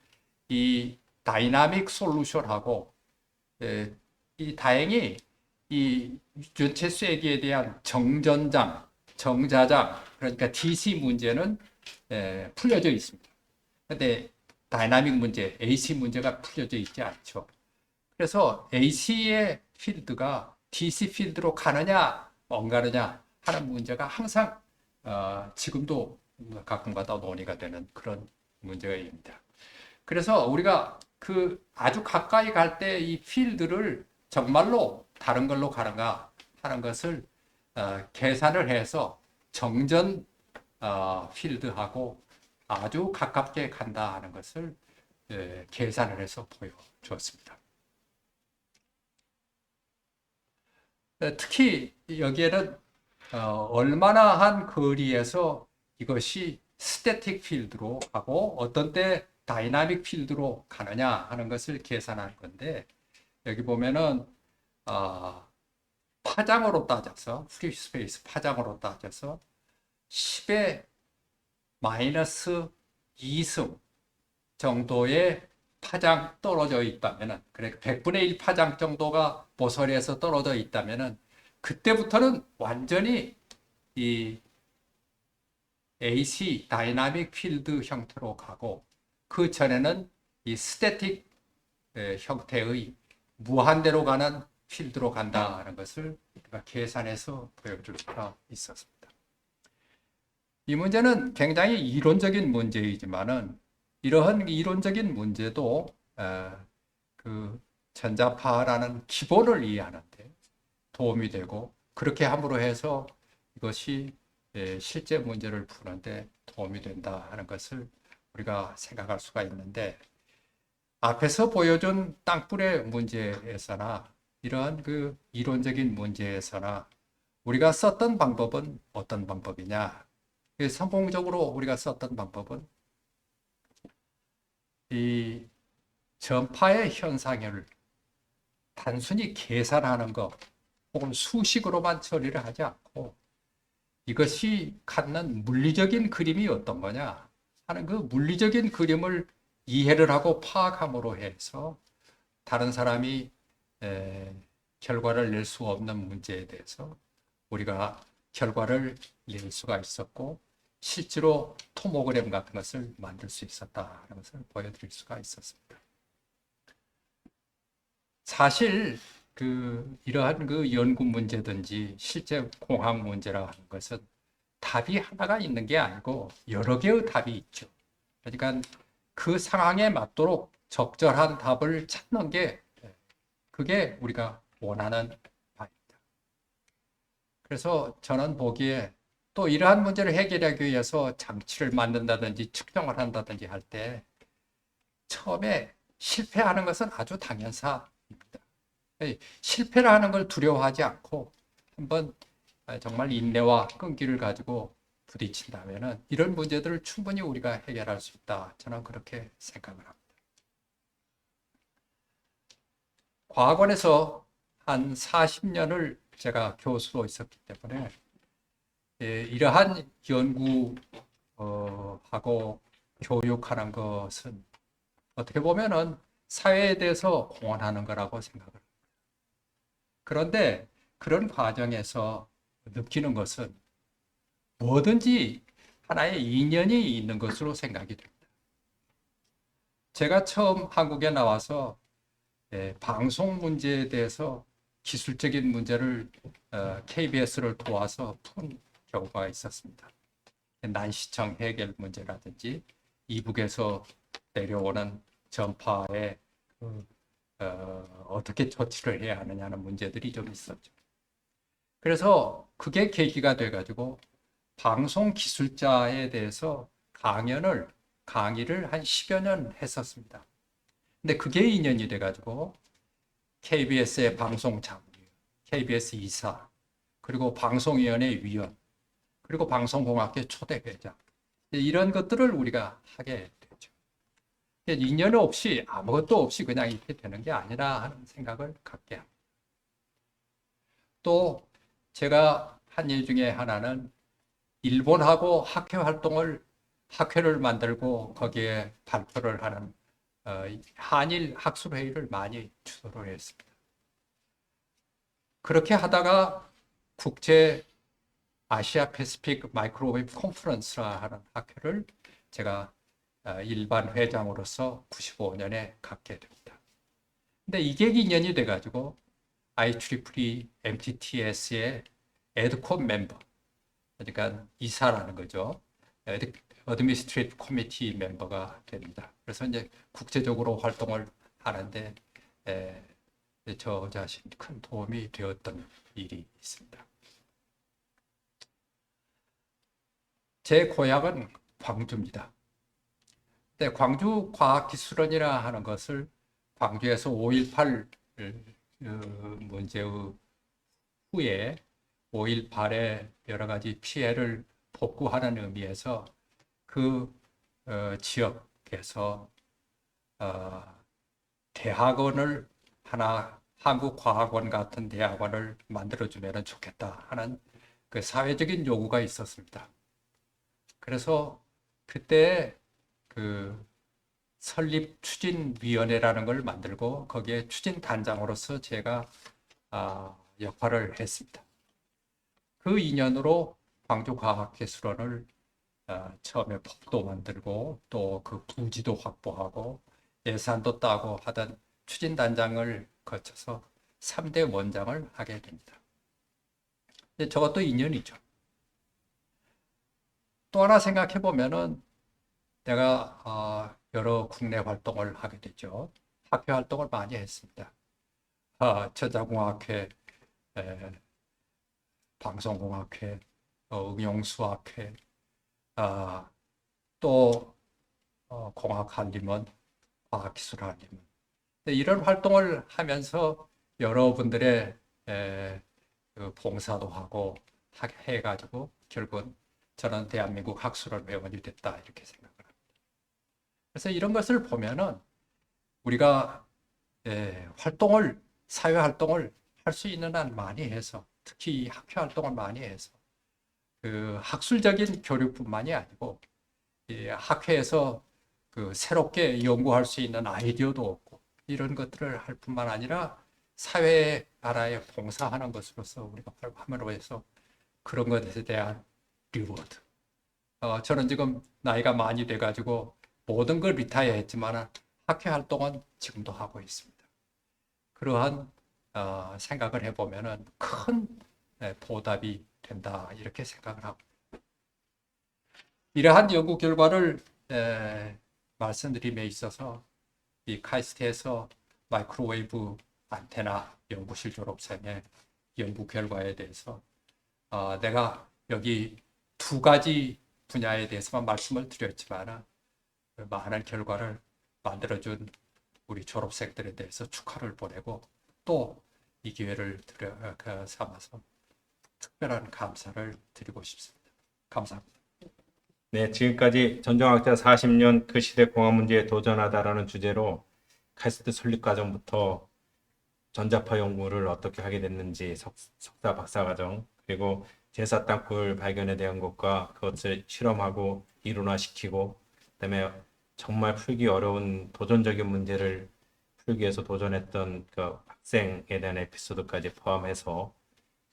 B: 이 다이나믹 솔루션하고 이 다행히 이 유전체 쐐기에 대한 정전장, 정자장 그러니까 DC 문제는 풀려져 있습니다. 그런데 다이나믹 문제, AC 문제가 풀려져 있지 않죠. 그래서 AC의 필드가 DC 필드로 가느냐, 안 가느냐 하는 문제가 항상 지금도 가끔가다 논의가 되는 그런 문제입니다. 그래서 우리가 그 아주 가까이 갈 때 이 필드를 정말로 다른 걸로 가는가 하는 것을 계산을 해서 정전 필드하고 아주 가깝게 간다 하는 것을 계산을 해서 보여주었습니다. 특히 여기에는 얼마나 한 거리에서 이것이 스태틱 필드로 가고 어떤 때 다이나믹 필드로 가느냐 하는 것을 계산할 건데 여기 보면은 파장으로 따져서 프리 스페이스 파장으로 따져서 10의 마이너스 2승 정도의 파장 떨어져 있다면은, 그래 100분의 1 파장 정도가 모서리에서 떨어져 있다면은 그때부터는 완전히 이 AC 다이나믹 필드 형태로 가고, 그 전에는 이 스태틱 형태의 무한대로 가는 필드로 간다는 것을 우리가 계산해서 보여줄 수가 있었습니다. 이 문제는 굉장히 이론적인 문제이지만은 이러한 이론적인 문제도 그 전자파라는 기본을 이해하는데 도움이 되고, 그렇게 함으로 해서 이것이 실제 문제를 푸는데 도움이 된다 하는 것을 우리가 생각할 수가 있는데, 앞에서 보여준 땅굴의 문제에서나 이러한 그 이론적인 문제에서나 우리가 썼던 방법은 어떤 방법이냐? 성공적으로 우리가 썼던 방법은 이 전파의 현상을 단순히 계산하는 것 혹은 수식으로만 처리를 하지 않고, 이것이 갖는 물리적인 그림이 어떤 거냐 하는 그 물리적인 그림을 이해를 하고 파악함으로 해서 다른 사람이 결과를 낼 수 없는 문제에 대해서 우리가 결과를 낼 수가 있었고, 실제로 토모그램 같은 것을 만들 수 있었다는 것을 보여드릴 수가 있었습니다. 사실 이러한 그 연구 문제든지 실제 공학 문제라 하는 것은 답이 하나가 있는 게 아니고 여러 개의 답이 있죠. 그러니까 그 상황에 맞도록 적절한 답을 찾는 게, 그게 우리가 원하는 바입니다. 그래서 저는 보기에 또 이러한 문제를 해결하기 위해서 장치를 만든다든지 측정을 한다든지 할 때 처음에 실패하는 것은 아주 당연사입니다. 실패를 하는 걸 두려워하지 않고 한번 정말 인내와 끈기를 가지고 부딪힌다면 이런 문제들을 충분히 우리가 해결할 수 있다. 저는 그렇게 생각을 합니다. 과학원에서 한 40년을 제가 교수로 있었기 때문에 이러한 연구하고 교육하는 것은 어떻게 보면은 사회에 대해서 공헌하는 거라고 생각을 합니다. 그런데 그런 과정에서 느끼는 것은 뭐든지 하나의 인연이 있는 것으로 생각이 됩니다. 제가 처음 한국에 나와서 방송 문제에 대해서 기술적인 문제를 KBS를 도와서 푼 경우가 있었습니다. 난시청 해결 문제라든지 이북에서 내려오는 전파에 어떻게 조치를 해야 하느냐는 문제들이 좀 있었죠. 그래서 그게 계기가 돼가지고 방송 기술자에 대해서 강의를 한 10여 년 했었습니다. 근데 그게 인연이 돼가지고 KBS의 방송장관, KBS 이사, 그리고 방송위원회 위원, 그리고 방송공학회 초대 회장, 이런 것들을 우리가 하게 되죠. 인연 없이 아무것도 없이 그냥 이렇게 되는 게 아니라 하는 생각을 갖게 합니다. 또 제가 한 일 중에 하나는 일본하고 학회를 만들고 거기에 발표를 하는 한일 학술회의를 많이 주도를 했습니다. 그렇게 하다가 국제 아시아 패시픽 마이크로웨이브 컨퍼런스라 하는 학회를 제가 일반 회장으로서 95년에 갖게 됩니다. 근데 이게 인연이 돼가지고 IEEE MTTS의 에드콤 멤버, 그러니까 이사라는 거죠. 어드미니스트레이티브 커미티 멤버가 됩니다. 그래서 이제 국제적으로 활동을 하는데 저 자신 큰 도움이 되었던 일이 있습니다. 제 고향은 광주입니다. 근데 광주과학기술원이라 하는 것을 광주에서 5.18 문제 후에 5.18의 여러 가지 피해를 복구하는 의미에서 그 지역에서 대학원을 하나 한국과학원 같은 대학원을 만들어주면 좋겠다 하는 그 사회적인 요구가 있었습니다. 그래서 그때 그 설립추진위원회라는 걸 만들고 거기에 추진단장으로서 제가 역할을 했습니다. 그 인연으로 광주과학기술원을 처음에 법도 만들고 또 그 부지도 확보하고 예산도 따고 하던 추진단장을 거쳐서 3대 원장을 하게 됩니다. 근데 저것도 인연이죠. 또 하나 생각해 보면은 내가 여러 국내 활동을 하게 됐죠. 학회 활동을 많이 했습니다. 전자공학회, 에, 방송공학회, 응용수학회, 또 공학한림원, 과학기술한림원. 이런 활동을 하면서 여러분들의 그 봉사도 하고 해가지고 결국은 저는 대한민국 학술원 회원이 됐다 이렇게 생각을 합니다. 그래서 이런 것을 보면은 우리가 활동을 사회 활동을 할 수 있는 한 많이 해서 특히 학회 활동을 많이 해서 그 학술적인 교류뿐만이 아니고 이 학회에서 그 새롭게 연구할 수 있는 아이디어도 얻고 이런 것들을 할 뿐만 아니라 사회 나라에 봉사하는 것으로서 우리가 함으로 해서 그런 것에 대한 리워드. 저는 지금 나이가 많이 돼가지고 모든 걸 리타이어 했지만 학회 활동은 지금도 하고 있습니다. 그러한 생각을 해보면은 큰 보답이 된다 이렇게 생각을 하고 이러한 연구 결과를 말씀드림에 있어서 이 카이스트에서 마이크로웨이브 안테나 연구실 졸업생의 연구 결과에 대해서 내가 여기 두 가지 분야에 대해서만 말씀을 드렸지만 많은 결과를 만들어준 우리 졸업생들에 대해서 축하를 보내고 또 이 기회를 삼아서 특별한 감사를 드리고 싶습니다. 감사합니다.
A: 네, 지금까지 전정학자 40년 그 시대 공학 문제에 도전하다라는 주제로 카이스트 설립 과정부터 전자파 연구를 어떻게 하게 됐는지 석사 박사 과정 그리고 제사 땅굴 발견에 대한 것과 그것을 실험하고 이론화시키고 그다음에 정말 풀기 어려운 도전적인 문제를 풀기 위해서 도전했던 그 학생에 대한 에피소드까지 포함해서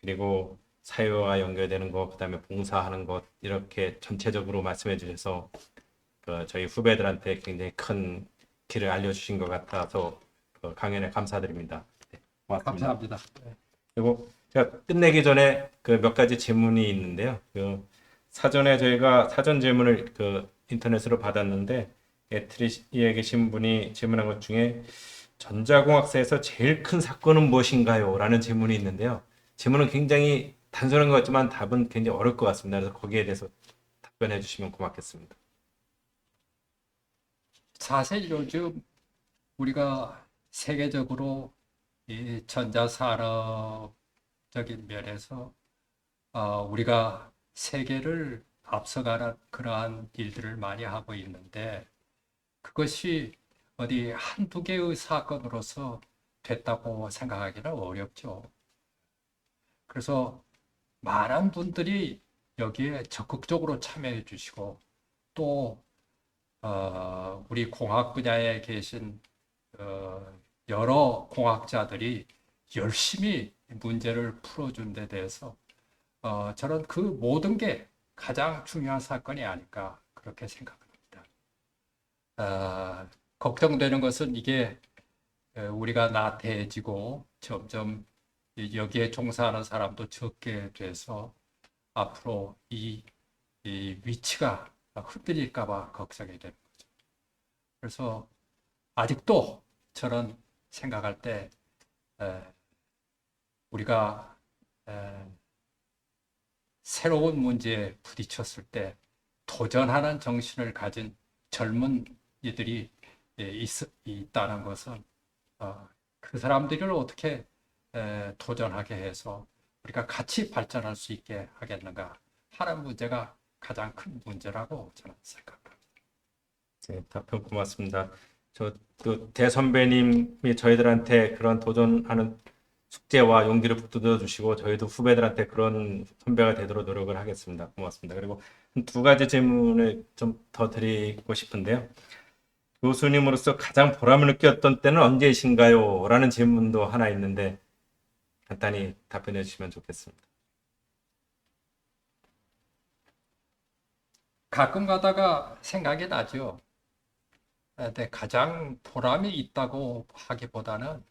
A: 그리고 사회와 연결되는 것, 그다음에 봉사하는 것 이렇게 전체적으로 말씀해 주셔서 저희 후배들한테 굉장히 큰 길을 알려주신 것 같아서 강연에 감사드립니다. 네, 고맙습니다.
B: 감사합니다.
A: 그리고 제가 끝내기 전에 그 몇 가지 질문이 있는데요. 그 사전에 저희가 사전 질문을 그 인터넷으로 받았는데 트리에 계신 분이 질문한 것 중에 전자공학사에서 제일 큰 사건은 무엇인가요? 라는 질문이 있는데요. 질문은 굉장히 단순한 것 같지만 답은 굉장히 어려울 것 같습니다. 그래서 거기에 대해서 답변해 주시면 고맙겠습니다.
B: 사실 요즘 우리가 세계적으로 이 전자산업적인 면에서 우리가 세계를 앞서가는 그러한 일들을 많이 하고 있는데 그것이 어디 한두 개의 사건으로서 됐다고 생각하기는 어렵죠. 그래서 많은 분들이 여기에 적극적으로 참여해 주시고 또 우리 공학 분야에 계신 여러 공학자들이 열심히 문제를 풀어준 데 대해서 저는 그 모든 게 가장 중요한 사건이 아닐까 그렇게 생각합니다. 걱정되는 것은 이게 우리가 나태해지고 점점 여기에 종사하는 사람도 적게 돼서 앞으로 이 위치가 흔들릴까 봐 걱정이 되는 거죠. 그래서 아직도 저는 생각할 때 우리가 새로운 문제에 부딪혔을 때 도전하는 정신을 가진 젊은 이들이 있다는 것은 그 사람들을 어떻게 도전하게 해서 우리가 같이 발전할 수 있게 하겠는가 하는 문제가 가장 큰 문제라고 저는 생각합니다.
A: 네, 답변 고맙습니다. 또 대선배님이 저희들한테 그런 도전하는 숙제와 용기를 북돋워 주시고 저희도 후배들한테 그런 선배가 되도록 노력을 하겠습니다. 고맙습니다. 그리고 두 가지 질문을 좀 더 드리고 싶은데요. 교수님으로서 가장 보람을 느꼈던 때는 언제이신가요? 라는 질문도 하나 있는데 간단히 답변해 주시면 좋겠습니다.
B: 가끔 가다가 생각이 나죠. 근데 가장 보람이 있다고 하기보다는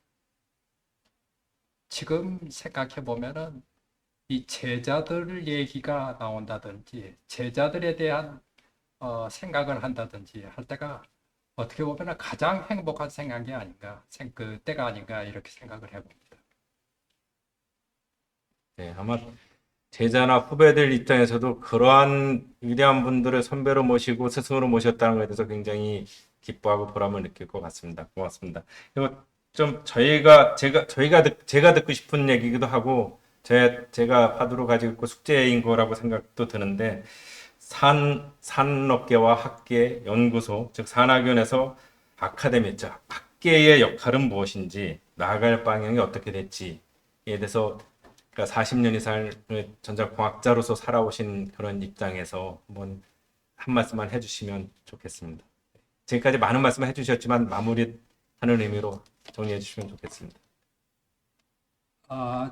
B: 지금 생각해 보면은 이 제자들 얘기가 나온다든지 제자들에 대한 생각을 한다든지 할 때가 어떻게 보면 가장 행복한 생각이 아닌가, 그때가 아닌가 이렇게 생각을 해봅니다.
A: 네, 아마 제자나 후배들 입장에서도 그러한 위대한 분들을 선배로 모시고 스승으로 모셨다는 것에 대해서 굉장히 기뻐하고 보람을 느낄 것 같습니다. 고맙습니다. 그리고 좀 제가 듣고 싶은 얘기기도 하고 제가 화두로 가지고 있고 숙제인 거라고 생각도 드는데 산업계와 학계, 연구소, 즉 산학연에서 아카데미, 즉 학계의 역할은 무엇인지 나아갈 방향이 어떻게 될지에 대해서 그러니까 40년 이상을 전자공학자로서 살아오신 그런 입장에서 한번 한 말씀만 해주시면 좋겠습니다. 지금까지 많은 말씀을 해주셨지만 마무리하는 의미로 정리해 주시면 좋겠습니다.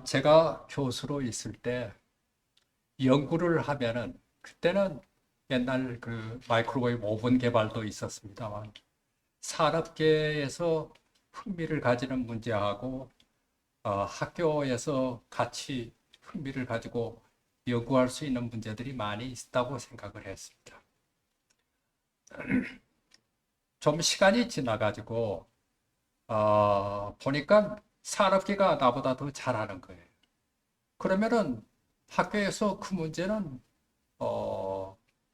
B: 제가 교수로 있을 때 연구를 하면은 그때는 옛날 그 마이크로웨이브 오븐 개발도 있었습니다만 산업계에서 흥미를 가지는 문제하고 학교에서 같이 흥미를 가지고 연구할 수 있는 문제들이 많이 있다고 생각을 했습니다. 좀 시간이 지나가지고 보니까 산업계가 나보다 더 잘하는 거예요. 그러면은 학교에서 그 문제는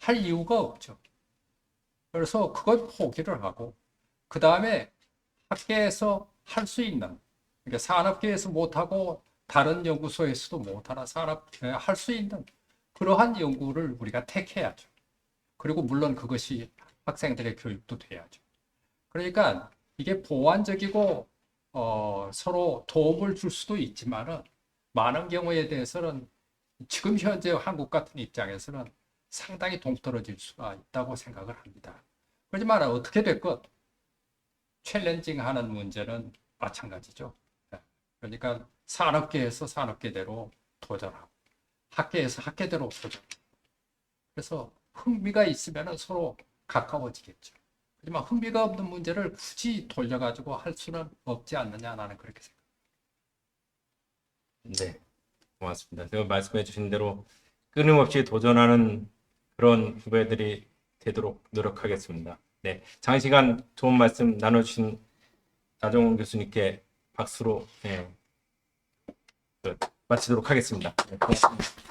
B: 할 이유가 없죠. 그래서 그건 포기를 하고 그 다음에 학계에서 할 수 있는 그러니까 산업계에서 못하고 다른 연구소에서도 못하나 할 수 있는 그러한 연구를 우리가 택해야죠. 그리고 물론 그것이 학생들의 교육도 돼야죠. 그러니까 이게 보완적이고 서로 도움을 줄 수도 있지만은 많은 경우에 대해서는 지금 현재 한국 같은 입장에서는 상당히 동떨어질 수가 있다고 생각을 합니다. 그렇지만 어떻게 됐건 챌린징하는 문제는 마찬가지죠. 그러니까 산업계에서 산업계대로 도전하고 학계에서 학계대로 도전. 그래서 흥미가 있으면 서로 가까워지겠죠. 하지만 흥미가 없는 문제를 굳이 돌려가지고 할 수는 없지 않느냐 나는 그렇게 생각합니다.
A: 네, 고맙습니다. 제가 말씀해 주신 대로 끊임없이 도전하는 그런 후배들이 되도록 노력하겠습니다. 네, 장시간 좋은 말씀 나눠주신 나정원 교수님께 박수로 마치도록 하겠습니다. 네, 고맙습니다.